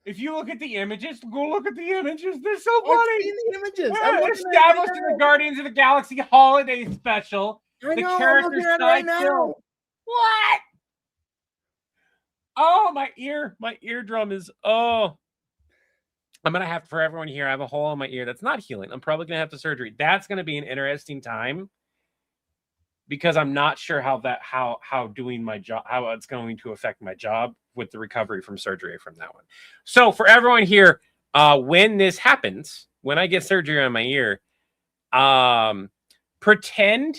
If you look at the images, go look at the images. They're so I've funny. seen the images. Yeah, I'm looking at it established right in the now. Guardians of the Galaxy holiday special. I The know, I'm character looking at it right side now. kill. What? Oh, my eardrum is. Oh, I'm gonna have for everyone here. I have a hole in my ear that's not healing. I'm probably gonna have the surgery. That's gonna be an interesting time because I'm not sure how doing my job, how it's going to affect my job with the recovery from surgery from that one. So for everyone here, when this happens, when I get surgery on my ear, pretend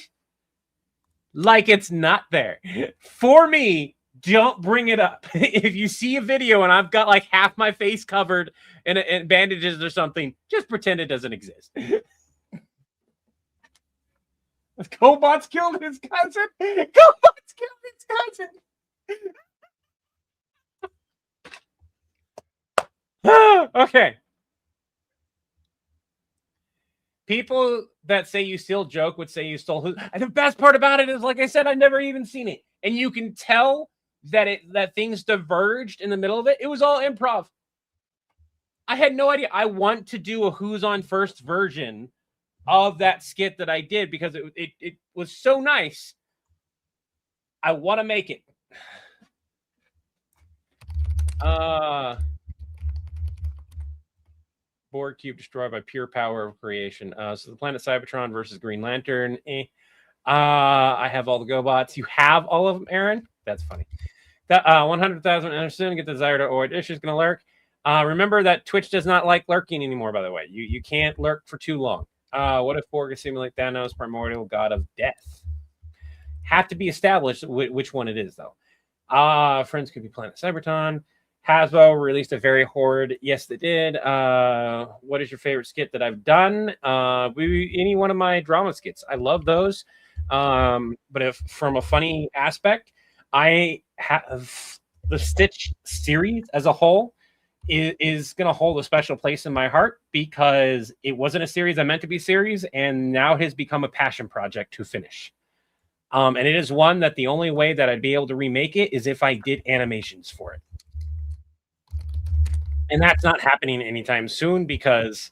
like it's not there. For me, don't bring it up. If you see a video and I've got like half my face covered in bandages or something, just pretend it doesn't exist. GoBots killed his cousin. GoBots killed his cousin. Okay. People that say you still joke would say you stole who. And the best part about it is, like I said, I've never even seen it, and you can tell that things diverged in the middle of it. It was all improv. I had no idea. I want to do a Who's on First version of that skit that I did because it was so nice. I want to make it. Borg cube destroyed by pure power of creation. So the planet Cybertron versus Green Lantern. I have all the GoBots. You have all of them, Aaron? That's funny. That 100,000 and soon get the desire to avoid issues going to lurk. Remember that Twitch does not like lurking anymore, by the way. You can't lurk for too long. What if Borg is simulate Thanos, primordial god of death? Have to be established which one it is, though. Friends could be Planet Cybertron. Hasbro released a very horrid. Yes, they did. What is your favorite skit that I've done? Any one of my drama skits. I love those. But if from a funny aspect, I have the Stitch series as a whole is going to hold a special place in my heart because it wasn't a series I meant to be series, and now it has become a passion project to finish. And it is one that the only way that I'd be able to remake it is if I did animations for it. And that's not happening anytime soon because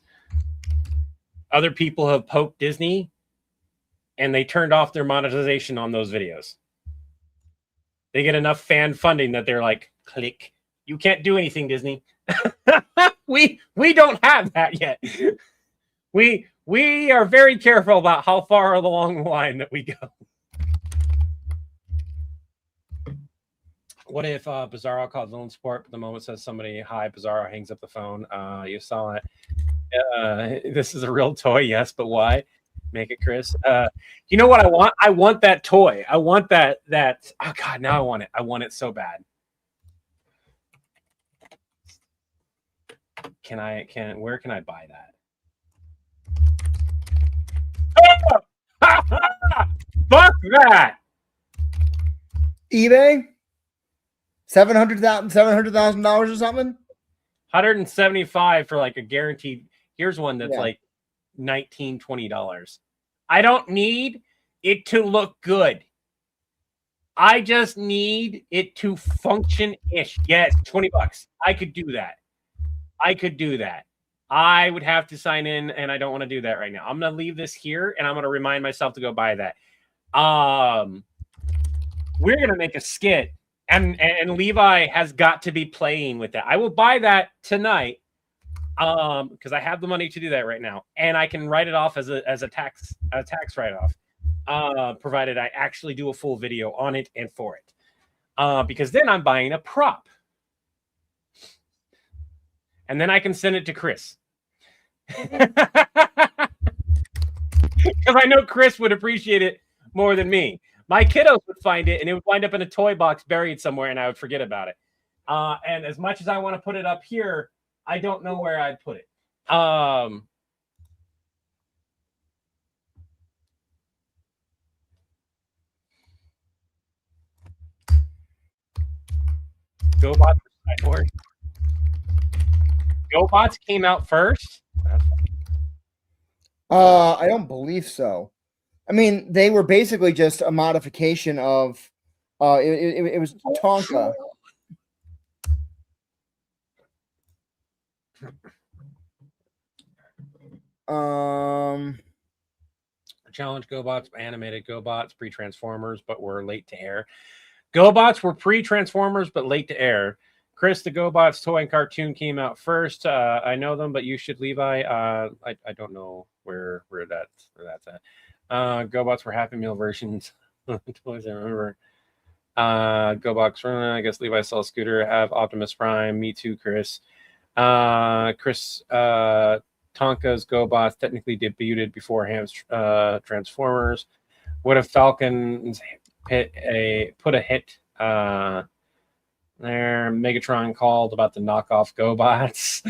other people have poked Disney and they turned off their monetization on those videos. They get enough fan funding that they're like, click. You can't do anything, Disney. we don't have that yet. We are very careful about how far along the line that we go. What if Bizarro calls villain support, but the moment says somebody, hi, Bizarro hangs up the phone? You saw it. This is a real toy, yes, but why? Make it, Chris. You know what I want? I want that toy. I want that. Oh God, now I want it. I want it so bad. Where can I buy that? Fuck that. eBay. $700,000 or something. 175 for like a guaranteed. Here's one that's like $19, $20. I don't need it to look good. I just need it to function-ish. Yes, $20. I could do that. I would have to sign in, and I don't want to do that right now. I'm going to leave this here, and I'm going to remind myself to go buy that. We're going to make a skit, and Levi has got to be playing with that. I will buy that tonight because I have the money to do that right now, and I can write it off as a tax write-off, provided I actually do a full video on it and for it. Because then I'm buying a prop. And then I can send it to Chris. Because I know Chris would appreciate it more than me. My kiddos would find it, and it would wind up in a toy box buried somewhere, and I would forget about it. And as much as I want to put it up here, I don't know where I'd put it. GoBots Cyborg. GoBots came out first? I don't believe so. I mean, they were basically just a modification of it was Tonka. Challenge GoBots, animated GoBots, pre-Transformers, but were late to air. GoBots were pre-Transformers, but late to air. Chris, the GoBots toy and cartoon came out first. I know them, but you should, Levi. I don't know where that's at. GoBots were Happy Meal versions. Toys I remember. GoBots, I guess Levi saw Scooter. Have Optimus Prime. Me too, Chris. Chris Tonka's GoBots technically debuted before Ham's Transformers. What if Falcons put a hit there? Megatron called about the knockoff GoBots.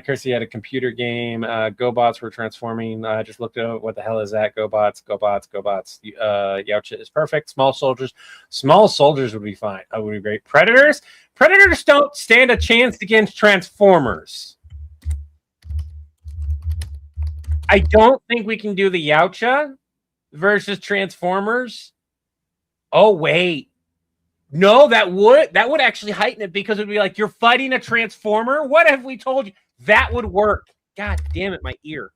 Chris, he had a computer game. GoBots were transforming. I just looked at what the hell is that? GoBots. Yautja is perfect. Small soldiers would be fine. Would be great. Predators don't stand a chance against Transformers. I don't think we can do the Yautja versus Transformers. Oh wait, no, that would actually heighten it, because it would be like you're fighting a Transformer. What have we told you? That would work. God damn it, my ear.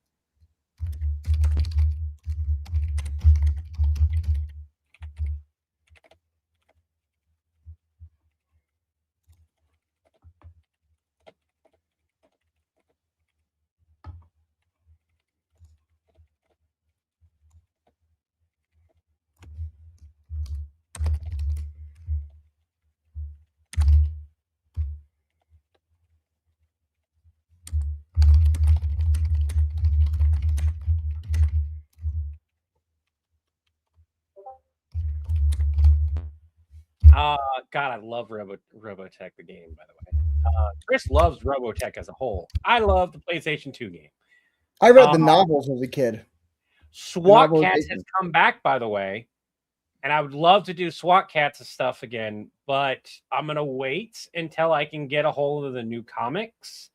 God, I love Robotech the game, by the way. Chris loves Robotech as a whole. I love the PlayStation 2 game. I read the novels as a kid. SWAT Cats has come back, by the way, and I would love to do SWAT Cats stuff again, but I'm gonna wait until I can get a hold of the new comics,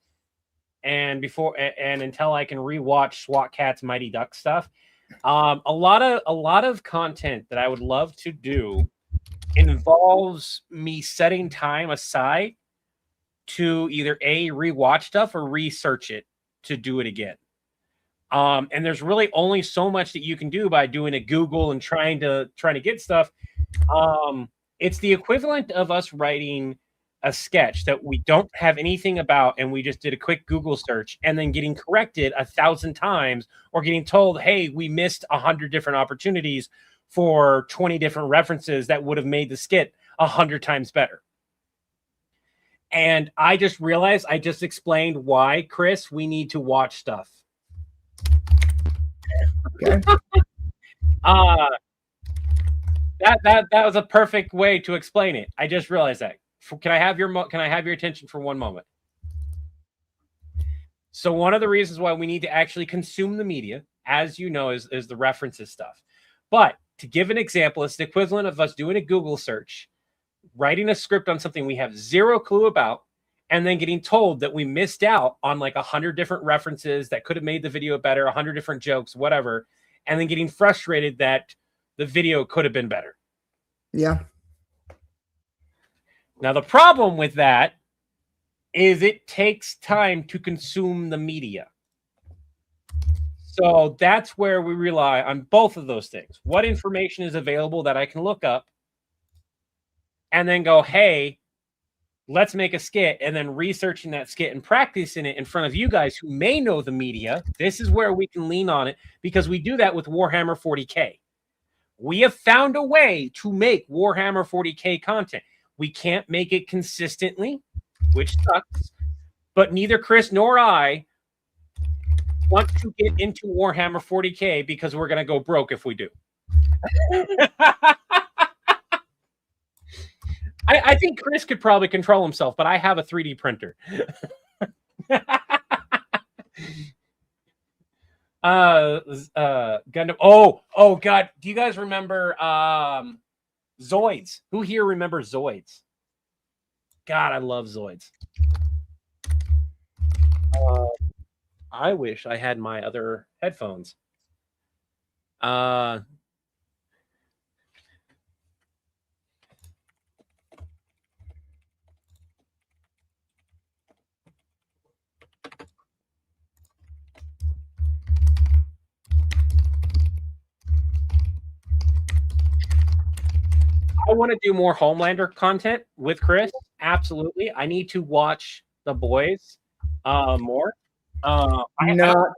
and until I can rewatch SWAT Cats Mighty Duck stuff. A lot of content that I would love to do involves me setting time aside to either rewatch stuff or research it to do it again. And there's really only so much that you can do by doing a Google and trying to get stuff. It's the equivalent of us writing a sketch that we don't have anything about, and we just did a quick Google search, and then getting corrected 1,000 times, or getting told, hey, we missed 100 different opportunities for 20 different references that would have made the skit 100 times better. And I just realized I just explained why, Chris, we need to watch stuff. Okay. That was a perfect way to explain it. I just realized that. Can I have your attention for one moment? So one of the reasons why we need to actually consume the media, as you know, is the references stuff. But to give an example, it's the equivalent of us doing a Google search, writing a script on something we have zero clue about, and then getting told that we missed out on like 100 different references that could have made the video better, 100 different jokes, whatever, and then getting frustrated that the video could have been better. Yeah. Now, the problem with that is it takes time to consume the media. So that's where we rely on both of those things. What information is available that I can look up and then go, hey, let's make a skit, and then researching that skit and practicing it in front of you guys who may know the media. This is where we can lean on it, because we do that with Warhammer 40K. We have found a way to make Warhammer 40K content. We can't make it consistently, which sucks, but neither Chris nor I want to get into Warhammer 40K because we're going to go broke if we do. I think Chris could probably control himself, but I have a 3D printer. Gundam. Oh God. Do you guys remember Zoids? Who here remembers Zoids? God, I love Zoids. I wish I had my other headphones. want to do more Homelander content with Chris. Absolutely. I need to watch The Boys more. Not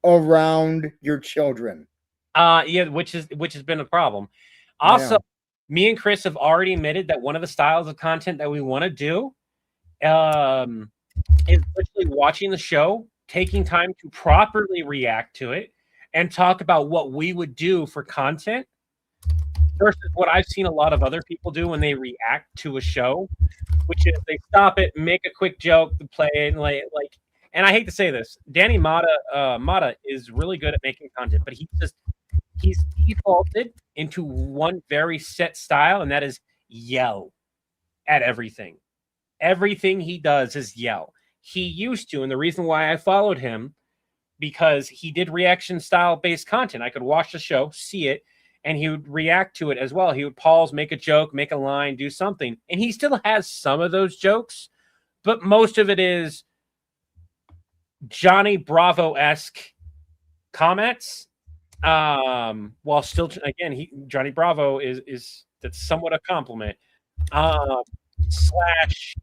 around your children. Yeah, which has been a problem. Also, me and Chris have already admitted that one of the styles of content that we want to do is literally watching the show, taking time to properly react to it, and talk about what we would do for content versus what I've seen a lot of other people do when they react to a show, which is they stop it, make a quick joke, to play it, and like. And I hate to say this, Danny Mata is really good at making content, but he's defaulted into one very set style, and that is yell at everything. Everything he does is yell. He used to, and the reason why I followed him, because he did reaction style based content. I could watch the show, see it, and he would react to it as well. He would pause, make a joke, make a line, do something. And he still has some of those jokes, but most of it is Johnny Bravo-esque comments. While still, again, Johnny Bravo is that's somewhat a compliment. Slash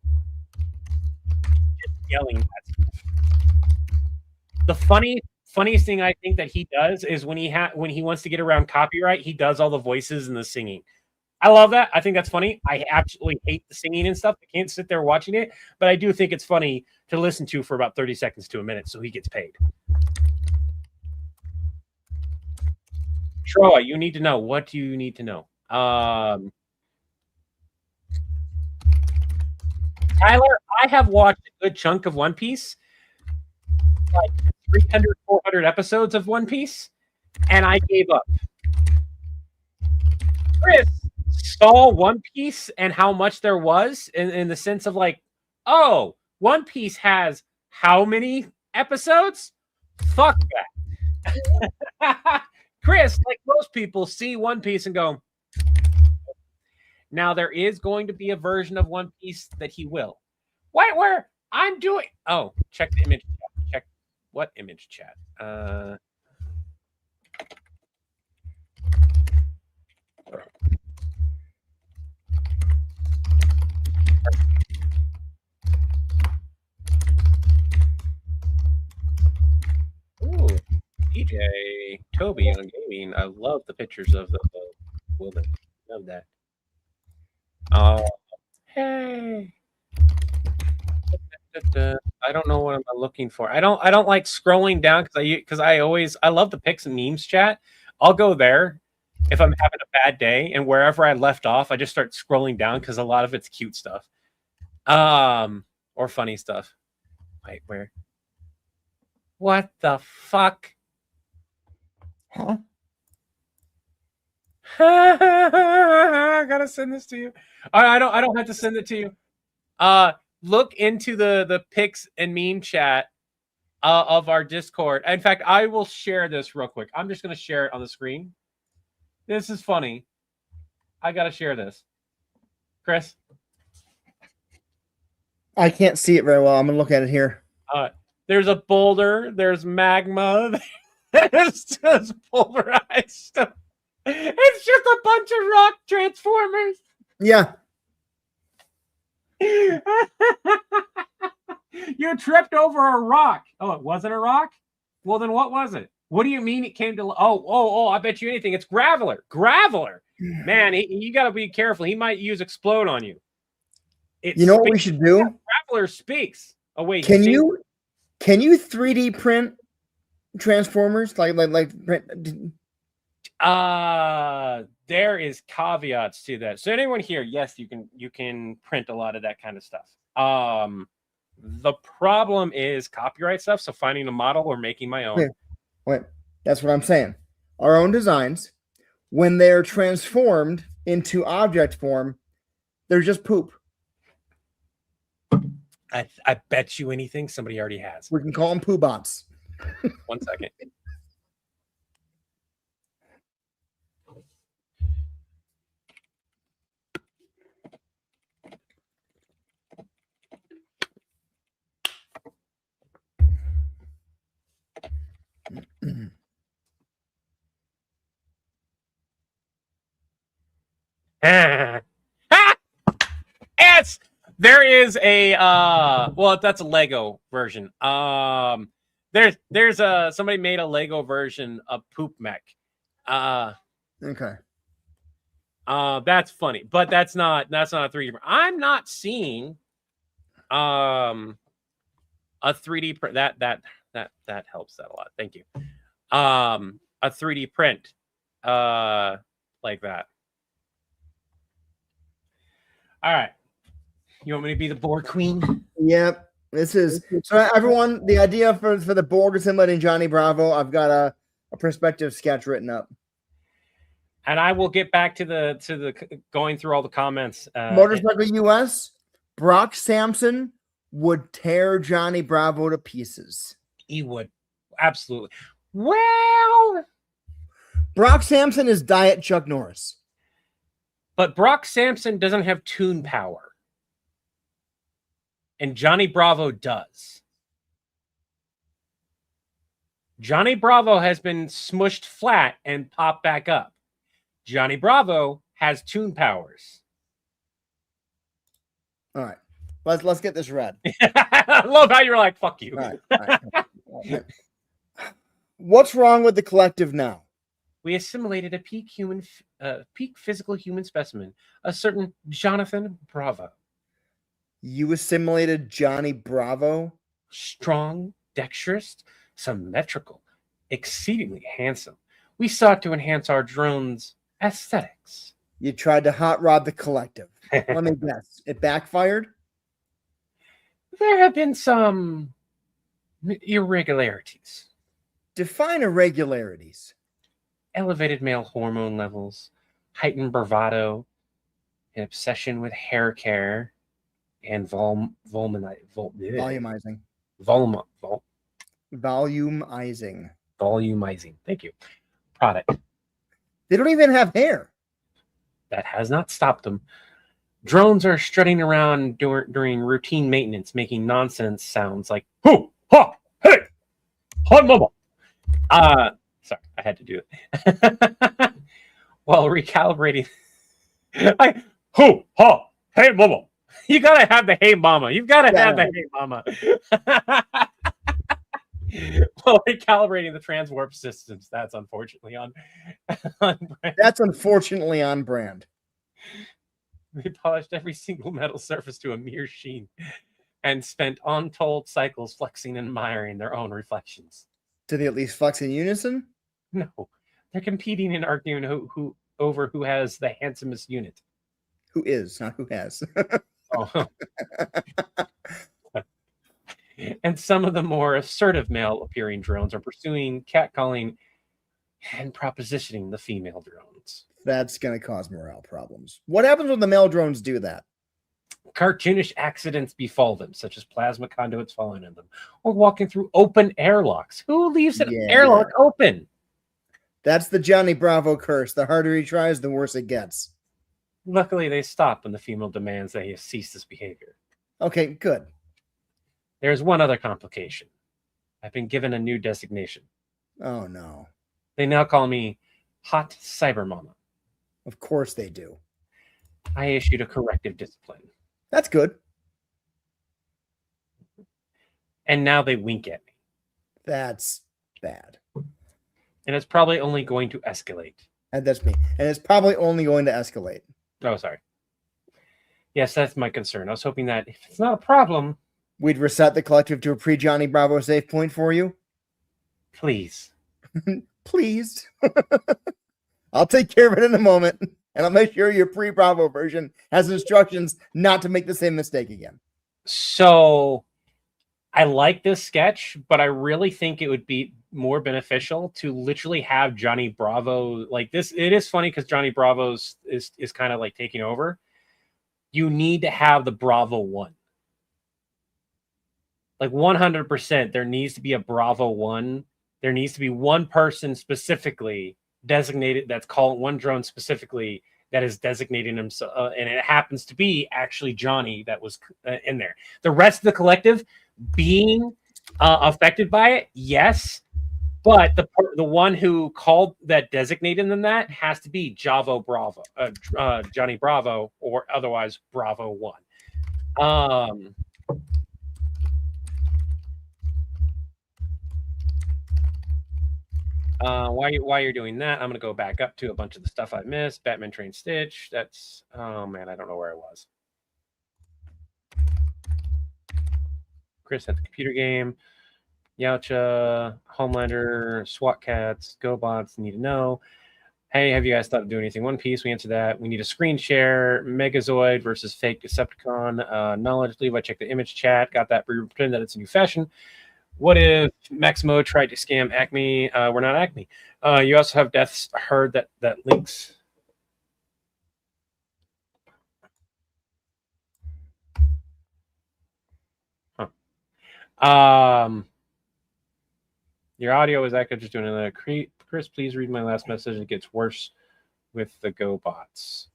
just yelling at stuff. The funniest thing I think that he does is when he wants to get around copyright, he does all the voices and the singing. I love that. I think that's funny. I absolutely hate the singing and stuff. I can't sit there watching it, but I do think it's funny to listen to for about 30 seconds to a minute, so he gets paid. Troa, you need to know. What do you need to know? Tyler, I have watched a good chunk of One Piece, like 300, 400 episodes of One Piece, and I gave up. Chris saw One Piece and how much there was in the sense of like, oh, One Piece has how many episodes? Fuck that. Chris, like most people, see One Piece and go, now there is going to be a version of One Piece that he will. Where I'm doing. Oh, check the image chat. Check what image chat? Ooh, DJ Toby on gaming. I love the pictures of the woman. Love that. Hey. I don't know what I'm looking for. I don't like scrolling down because I love the pics and memes chat. I'll go there if I'm having a bad day, and wherever I left off, I just start scrolling down because a lot of it's cute stuff, or funny stuff. Wait, where? What the fuck? Huh? I gotta send this to you. I don't have to send it to you. Look into the pics and meme chat of our Discord. In fact, I will share this real quick. I'm just going to share it on the screen. This is funny. I got to share this. Chris? I can't see it very well. I'm going to look at it here. There's a boulder. There's magma. There's just pulverized stuff. It's just a bunch of rock transformers. Yeah. You tripped over a rock. Oh, it wasn't a rock? Well, then what was it? What do you mean it came to... Oh, I bet you anything. It's Graveler. Graveler. Man, you got to be careful. He might use Explode on you. You know what we should do? Graveler speaks. Oh, wait. Can you 3D print Transformers? Like print... There is caveats to that. So anyone here, yes, you can print a lot of that kind of stuff. The problem is copyright stuff. So finding a model or making my own. Wait. That's what I'm saying. Our own designs, when they're transformed into object form, they're just poop. I bet you anything somebody already has. We can call them poo bots. 1 second. Yes, there is a well, that's a Lego version. There's somebody made a Lego version of Poop Mech. Okay. That's funny, but that's not a 3D. I'm not seeing a 3D print that helps that a lot. Thank you. A 3D print like that. All right. You want me to be the board queen? Yep. This is so everyone. The idea for the Borg assembling Johnny Bravo. I've got a perspective sketch written up. And I will get back to the going through all the comments. Motorcycle US. Brock Sampson would tear Johnny Bravo to pieces. He would, absolutely. Well, Brock Sampson is Diet Chuck Norris, but Brock Sampson doesn't have tune power. And Johnny Bravo does. Johnny Bravo has been smushed flat and popped back up. Johnny Bravo has tune powers. All right. Let's get this read. I love how you're like, fuck you. All right. What's wrong with the collective now? We assimilated a peak physical human specimen, a certain Jonathan Bravo. You assimilated Johnny Bravo? Strong, dexterous, symmetrical, exceedingly handsome. We sought to enhance our drone's aesthetics. You tried to hot rod the collective. Let me guess. It backfired? There have been some irregularities. Define irregularities. Elevated male hormone levels, heightened bravado, an obsession with hair care, and volumizing. Volumizing. Thank you. Product. They don't even have hair. That has not stopped them. Drones are strutting around during routine maintenance, making nonsense sounds like "hoo, ha, hey, hot mama." Sorry, I had to do it. While recalibrating, "hoo, ha, hey, mama." You gotta have the "hey, mama." You've gotta have the "hey, mama." While recalibrating the transwarp systems, that's unfortunately on brand. That's unfortunately on brand. They polished every single metal surface to a mere sheen and spent untold cycles flexing and admiring their own reflections. Do they at least flex in unison? No, they're competing and arguing over who has the handsomest unit. Who is, not who has. Oh. And some of the more assertive male-appearing drones are pursuing catcalling and propositioning the female drones. That's going to cause morale problems. What happens when the male drones do that? Cartoonish accidents befall them, such as plasma conduits falling in them, or walking through open airlocks. Who leaves an airlock open? That's the Johnny Bravo curse. The harder he tries, the worse it gets. Luckily, they stop when the female demands that he cease this behavior. Okay, good. There's one other complication. I've been given a new designation. Oh, no. They now call me Hot Cyber Mama. Of course they do. I issued a corrective discipline. That's good. And now they wink at me. That's bad. And it's probably only going to escalate. And that's me. And it's probably only going to escalate. Oh, sorry. Yes, that's my concern. I was hoping that if it's not a problem, we'd reset the collective to a pre-Johnny Bravo save point for you. Please. Please. I'll take care of it in a moment. And I'll make sure your pre-Bravo version has instructions not to make the same mistake again. So I like this sketch, but I really think it would be more beneficial to literally have Johnny Bravo like this. It is funny because Johnny Bravo's is kind of like taking over. You need to have the Bravo 1. Like 100%, there needs to be a Bravo 1. There needs to be one person specifically designated that's called one drone specifically that is designating himself, and it happens to be actually Johnny that was in there. The rest of the collective being affected by it, yes, but the one who called that designated them that has to be Johnny Bravo, or otherwise Bravo 1. While you're doing that, I'm gonna go back up to a bunch of the stuff I missed. Batman Train Stitch. That's oh man, I don't know where I was. Chris had the computer game. Yautja, Homelander, SWAT Cats, GoBots, Need to Know. Hey, have you guys thought of doing anything? One Piece, we answered that. We need a screen share. Megazoid versus fake Decepticon. Knowledge, Levi, check the image chat. Got that. Pretend that it's a new fashion. What if Maximo tried to scam Acme? We're not Acme. You also have Death's Heard that links. Huh. Your audio is actually just doing another. Chris, please read my last message. It gets worse with the GoBots.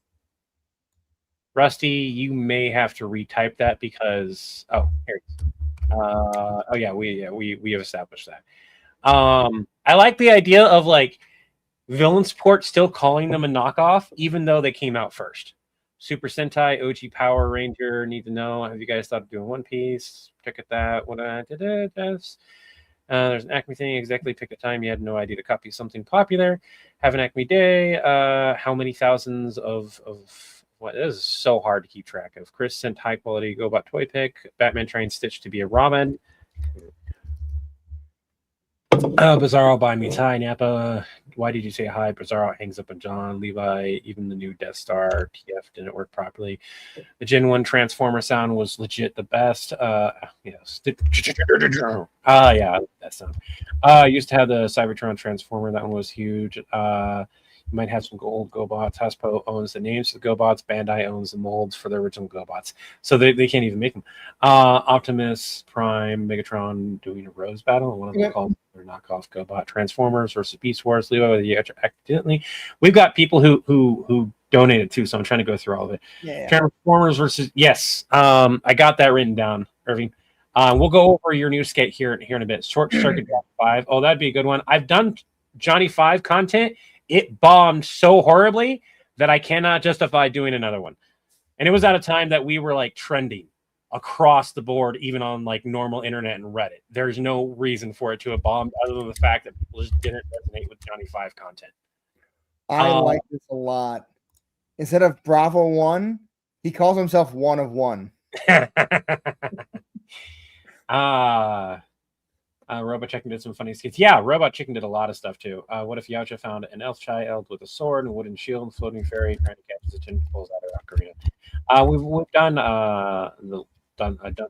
Rusty, you may have to retype that because here it is. Oh yeah, we have established that. I like the idea of like Villain Support still calling them a knockoff, even though they came out first. Super Sentai, OG Power Ranger, Need to Know. Have you guys thought of doing One Piece? Check at that. What I did it. There's an Acme thing. Exactly pick a time you had no idea to copy something popular. Have an Acme day. How many thousands of what is so hard to keep track of. Chris sent high quality GoBot toy pick. Batman Train Stitch to be a Robin. Bizarro by me. Hi, Napa. Why did you say hi? Bizarro hangs up on John. Levi, even the new Death Star TF didn't work properly. The Gen 1 Transformer sound was legit the best. Yeah, that sound. Used to have the Cybertron Transformer. That one was huge. You might have some old GoBots. Hasbro owns the names for the GoBots. Bandai owns the molds for the original GoBots. So they can't even make them. Optimus Prime, Megatron doing a Rose battle. One of them called their knockoff GoBot. Transformers versus Beast Wars. Levi with the accidentally. We've got people who donated too, so I'm trying to go through all of it. Yeah. Transformers versus yes. I got that written down, Irving. We'll go over your new skate here in a bit. Short Circuit 5. Oh, that'd be a good one. I've done Johnny 5 content. It bombed so horribly that I cannot justify doing another one. And it was at a time that we were like trending across the board, even on like normal internet and Reddit. There's no reason for it to have bombed other than the fact that people just didn't resonate with Johnny 5 content. I like this a lot. Instead of Bravo 1, he calls himself One of One. Robot Chicken did some funny skits. Yeah, Robot Chicken did a lot of stuff too. What if Yautja found an elf child with a sword and wooden shield and floating fairy trying to catch his attention, pulls out her ocarina? We've done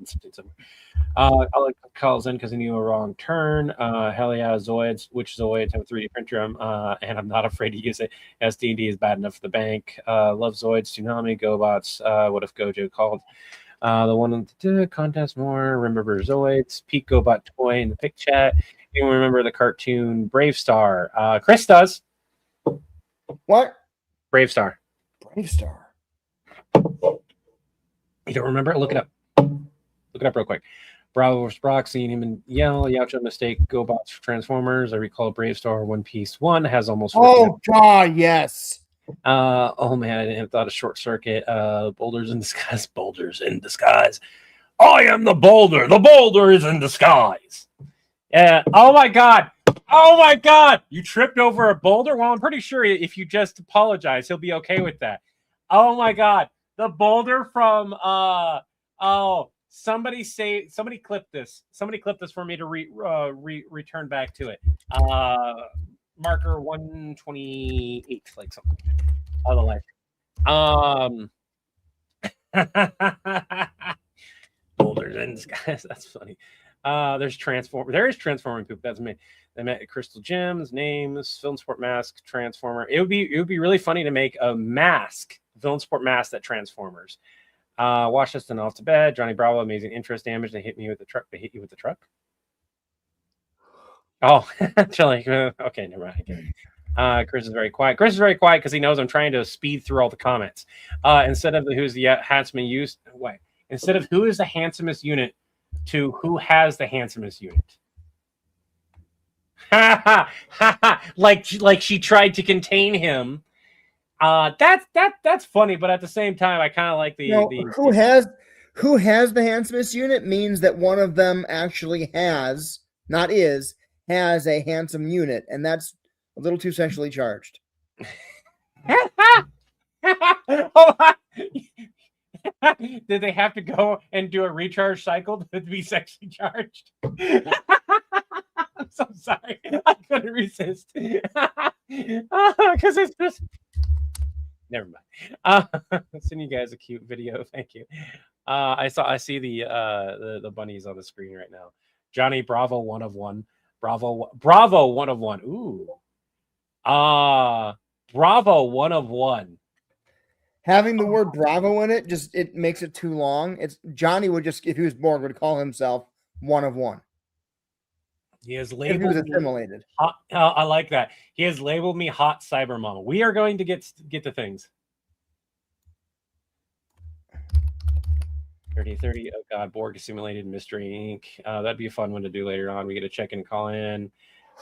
something similar. Alex calls in because he knew a wrong turn. Hell yeah, Zoids. Which Zoids have a 3D printer? And I'm not afraid to use it. SD&D is bad enough for the bank. Love Zoids. Tsunami. GoBots. What if Gojo called? The one on the contest more. Remember Zoids. Peak GoBot toy in the pic chat. You remember the cartoon Brave Star? Chris does. What? Brave Star. Brave Star. You don't remember it? Look it up. Look it up real quick. Bravo vs. Brock, seeing him and yell, Yautja mistake, GoBots for Transformers. I recall Brave Star One Piece 1 has almost. Oh, God, yes. Oh, man, I didn't have thought of Short Circuit. Boulders in disguise. Boulders in disguise. I am the boulder. The boulder is in disguise. Yeah. Oh, my God. Oh, my God. You tripped over a boulder? Well, I'm pretty sure if you just apologize, he'll be okay with that. Oh, my God. The boulder from, somebody clip this. Somebody clip this for me to return back to it. Marker 128, like something. Oh, the life. Boulders in disguise. That's funny. There is transforming poop. That's me. They met Crystal Gems, names, Film Sport mask, Transformer. It would be really funny to make a mask, Film Sport mask that Transformers. Washington off to bed. Johnny Bravo, amazing interest damage. They hit me with the truck. They hit you with the truck. Oh, okay, never mind. Chris is very quiet. Chris is very quiet because he knows I'm trying to speed through all the comments. Instead of who's the handsomest use, wait. Instead of who is the handsomest unit, to who has the handsomest unit. like she tried to contain him. That's funny, but at the same time, I kind of like the Who has the handsomest unit means that one of them actually has, not is, has a handsome unit, and that's a little too sexually charged. Oh, did they have to go and do a recharge cycle to be sexually charged? I'm so sorry. I couldn't resist. Because it's just never mind. Sending you guys a cute video. Thank you. I see the bunnies on the screen right now. Johnny Bravo 1 of 1. Bravo 1 of 1. Ooh. Bravo 1 of 1. Having the word Bravo in it it makes it too long. It's Johnny would just, if he was born, would call himself 1 of 1. He has If he labeled was me assimilated. hot, I like that. He has labeled me hot cyber mama. We are going to get to things. 30. Oh god, Borg Assimilated Mystery Inc. That'd be a fun one to do later on. We get to check in and call in.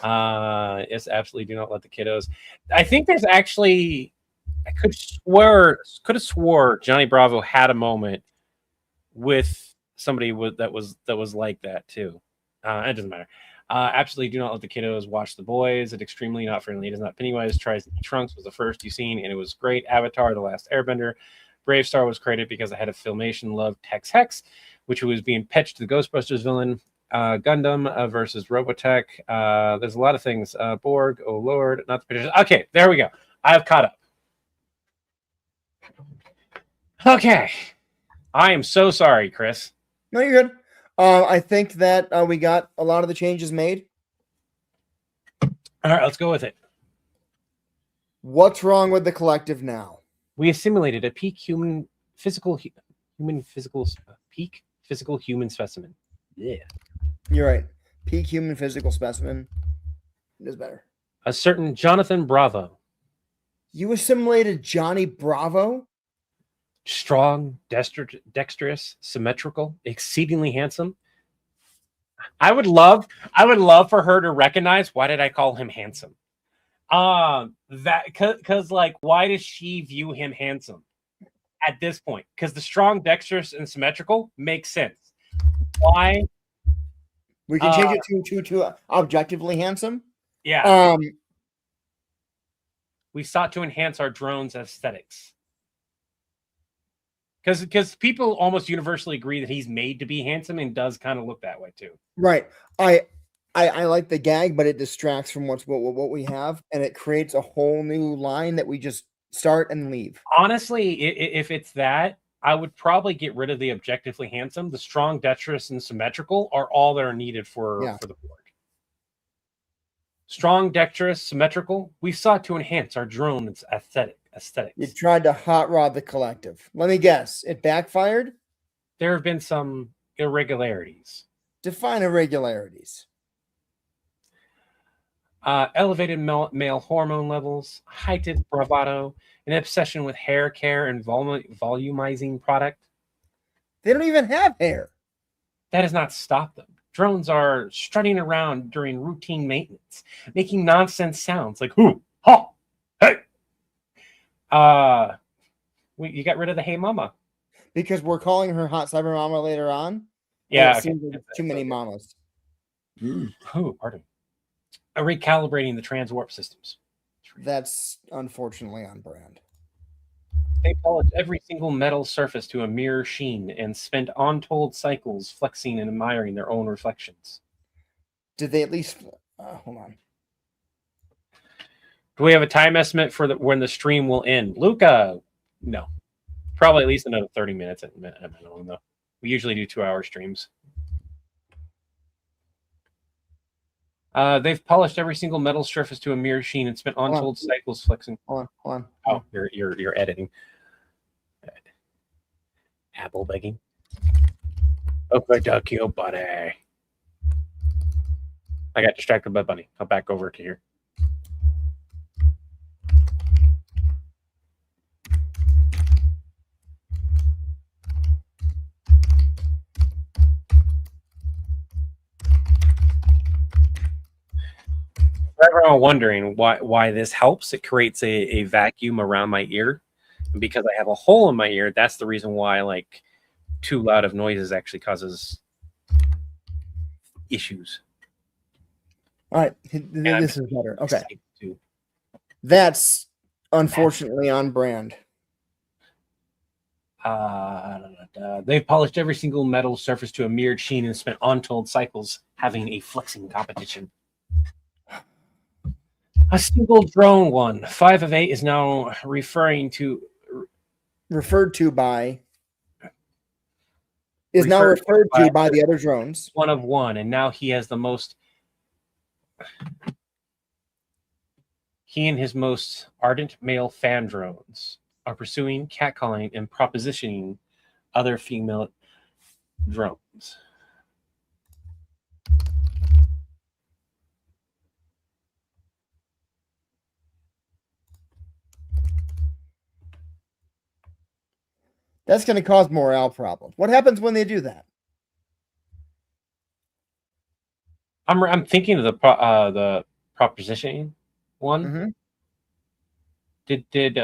Yes, absolutely. Do not let the kiddos. I think there's actually, I could have swore Johnny Bravo had a moment with somebody that was like that too. It doesn't matter. Absolutely do not let the kiddos watch The Boys. It's extremely not friendly. It is not Pennywise. Tries Trunks was the first you've seen, and it was great. Avatar: The Last Airbender. Brave Star was created because the head of Filmation loved Tex Hex, which was being pitched to the Ghostbusters villain. Gundam versus Robotech. There's a lot of things. Borg, oh lord, not the pictures. Okay, there we go. I've caught up. Okay. I am so sorry, Chris. No, you're good. I think that we got a lot of the changes made. All right, let's go with it. What's wrong with the collective now? We assimilated a peak physical human specimen. Yeah. You're right. Peak human physical specimen is better. A certain Jonathan Bravo. You assimilated Johnny Bravo? Strong, dexterous, symmetrical, exceedingly handsome. I would love for her to recognize, why did I call him handsome? Because like, why does she view him handsome at this point? Because the strong, dexterous, and symmetrical makes sense. Why? We can change it to objectively handsome. Yeah. We sought to enhance our drone's aesthetics. Because people almost universally agree that he's made to be handsome and does kind of look that way too. Right. I like the gag, but it distracts from what we have, and it creates a whole new line that we just start and leave. Honestly, if it's that, I would probably get rid of the objectively handsome. The strong, dexterous, and symmetrical are all that are needed for the board. Strong, dexterous, symmetrical. We sought to enhance our drone's aesthetics. You tried to hot rod the collective. Let me guess. It backfired? There have been some irregularities. Define irregularities. Elevated male hormone levels, heightened bravado, an obsession with hair care and volumizing product. They don't even have hair. That has not stopped them. Drones are strutting around during routine maintenance, making nonsense sounds like "hoo, ha, hey." You got rid of the "hey mama" because we're calling her hot cyber mama later on. Yeah, seems like too many mamas. Oh, pardon. Recalibrating the transwarp systems. That's unfortunately on brand. They polished every single metal surface to a mirror sheen and spent untold cycles flexing and admiring their own reflections. Did they at least... hold on. Do we have a time estimate for when the stream will end? Luca, no. Probably at least another 30 minutes at minimum, though. We usually do 2-hour streams. They've polished every single metal surface to a mirror sheen and spent untold cycles flexing. Hold on. Oh, you're editing. Apple begging. Okay, duck you, buddy. I got distracted by Bunny. I'll back over to here. For everyone wondering why this helps, it creates a vacuum around my ear. And because I have a hole in my ear, that's the reason why, like, too loud of noises actually causes issues. All right, And I'm this is better. Okay, too. that's unfortunately on brand. They've polished every single metal surface to a mirrored sheen and spent untold cycles having a flexing competition. A single drone won. 5 of 8 is now referred to by the other drones. 1 of 1, and now he has the most. He and his most ardent male fan drones are pursuing, catcalling, and propositioning other female drones. That's going to cause morale problems. What happens when they do that? I'm thinking of the propositioning one. Mm-hmm. Did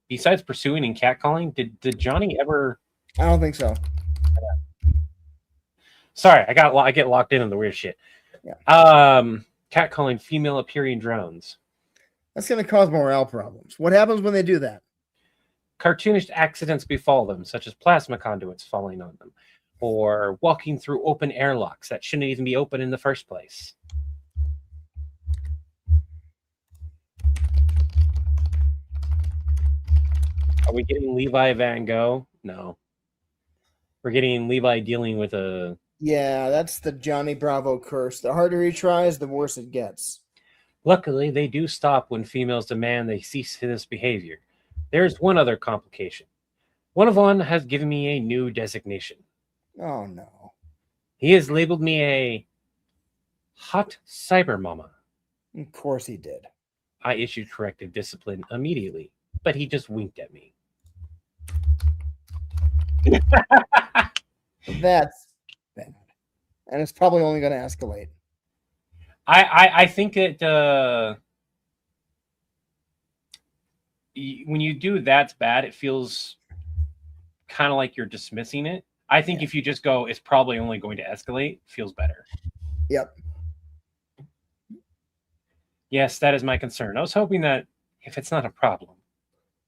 besides pursuing and catcalling, did Johnny ever? I don't think so. Sorry, I get locked in on the weird shit. Yeah. Catcalling female appearing drones. That's going to cause morale problems. What happens when they do that? Cartoonish accidents befall them, such as plasma conduits falling on them, or walking through open airlocks that shouldn't even be open in the first place. Are we getting Levi Van Gogh? No. We're getting Levi dealing with a... Yeah, that's the Johnny Bravo curse. The harder he tries, the worse it gets. Luckily, they do stop when females demand they cease this behavior. There's one other complication. 1 of 1 has given me a new designation. Oh, no. He has labeled me a hot cyber mama. Of course he did. I issued corrective discipline immediately, but he just winked at me. That's bad. And it's probably only going to escalate. I think that when you do that's bad, it feels kind of like you're dismissing it. I think if you just go, it's probably only going to escalate, feels better. Yep. Yes, that is my concern. I was hoping that if it's not a problem,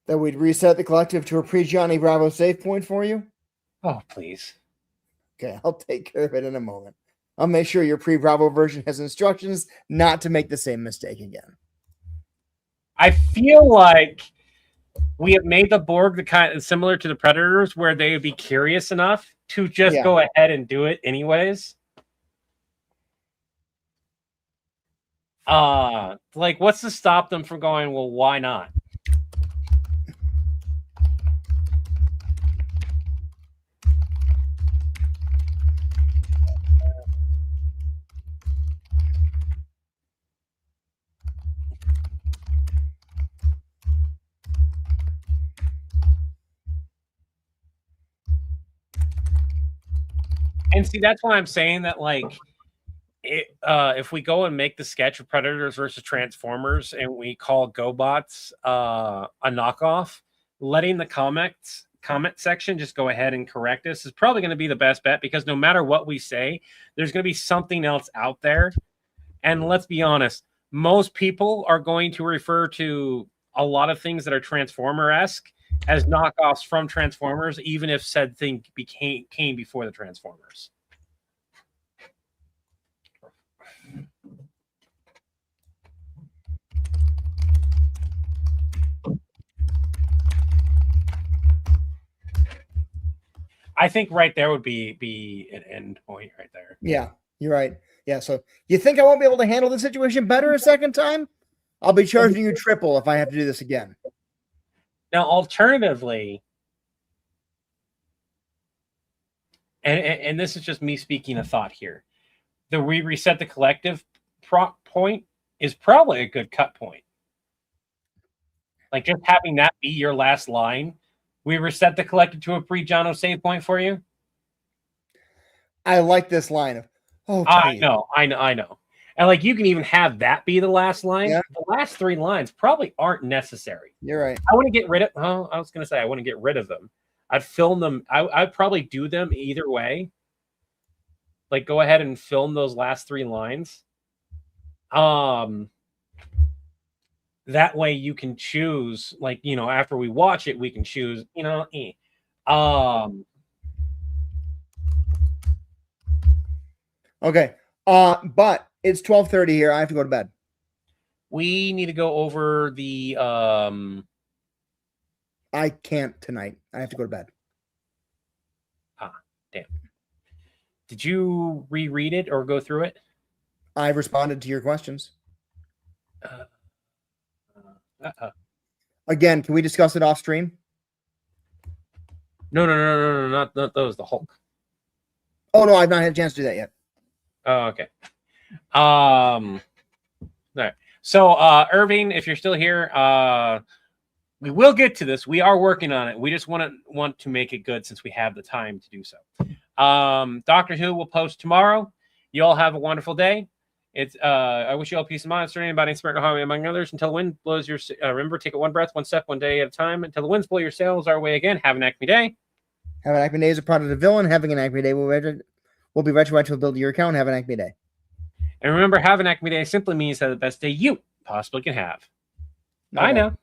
that we'd reset the collective to a pre-Johnny Bravo save point for you. Oh, please. Okay, I'll take care of it in a moment. I'll make sure your pre-Bravo version has instructions not to make the same mistake again. I feel like we have made the Borg the kind of similar to the Predators, where they would be curious enough to just go ahead and do it anyways. Like, what's to stop them from going, well, why not? And see, that's why I'm saying that, like, if we go and make the sketch of Predators versus Transformers and we call GoBots a knockoff, letting the comment section just go ahead and correct us is probably going to be the best bet, because no matter what we say, there's going to be something else out there. And let's be honest, most people are going to refer to a lot of things that are Transformer-esque as knockoffs from Transformers, even if said thing came before the Transformers. I think right there would be an end point right there. Yeah, you're right. Yeah, so you think I won't be able to handle the situation better a second time? I'll be charging you triple if I have to do this again. Now, alternatively, and this is just me speaking a thought here, the we reset the collective point is probably a good cut point. Like, just having that be your last line. We reset the collective to a pre-Jono save point for you. I like this line of, oh, I know. And like, you can even have that be the last line. Yeah. The last 3 lines probably aren't necessary. You're right. I want to get rid of. Oh, I was going to say I want to get rid of them. I'd film them. I'd probably do them either way. Like, go ahead and film those last 3 lines. That way you can choose, like, you know, after we watch it, we can choose, you know, Okay. But it's 12:30 here. I have to go to bed. we need to go over the I can't tonight. I have to go to bed. damn. Did you reread it or go through it? I've responded to your questions. Again, can we discuss it off stream? No, not those. The Hulk. Oh no, I've not had a chance to do that yet. Oh, okay. All right. So, Irving, if you're still here, we will get to this. We are working on it. We just want to make it good since we have the time to do so. Doctor Who will post tomorrow. You all have a wonderful day. It's I wish you all peace of mind, starting about spirit and harmony among others. Until the wind blows your remember, take it one breath, one step, one day at a time. Until the winds blow your sails our way again. Have an Acme day. Have an Acme day is a product of villain. Having an Acme day will be retroactive build your account. Have an Acme day. And remember, have an Acme day simply means have the best day you possibly can have. Bye now.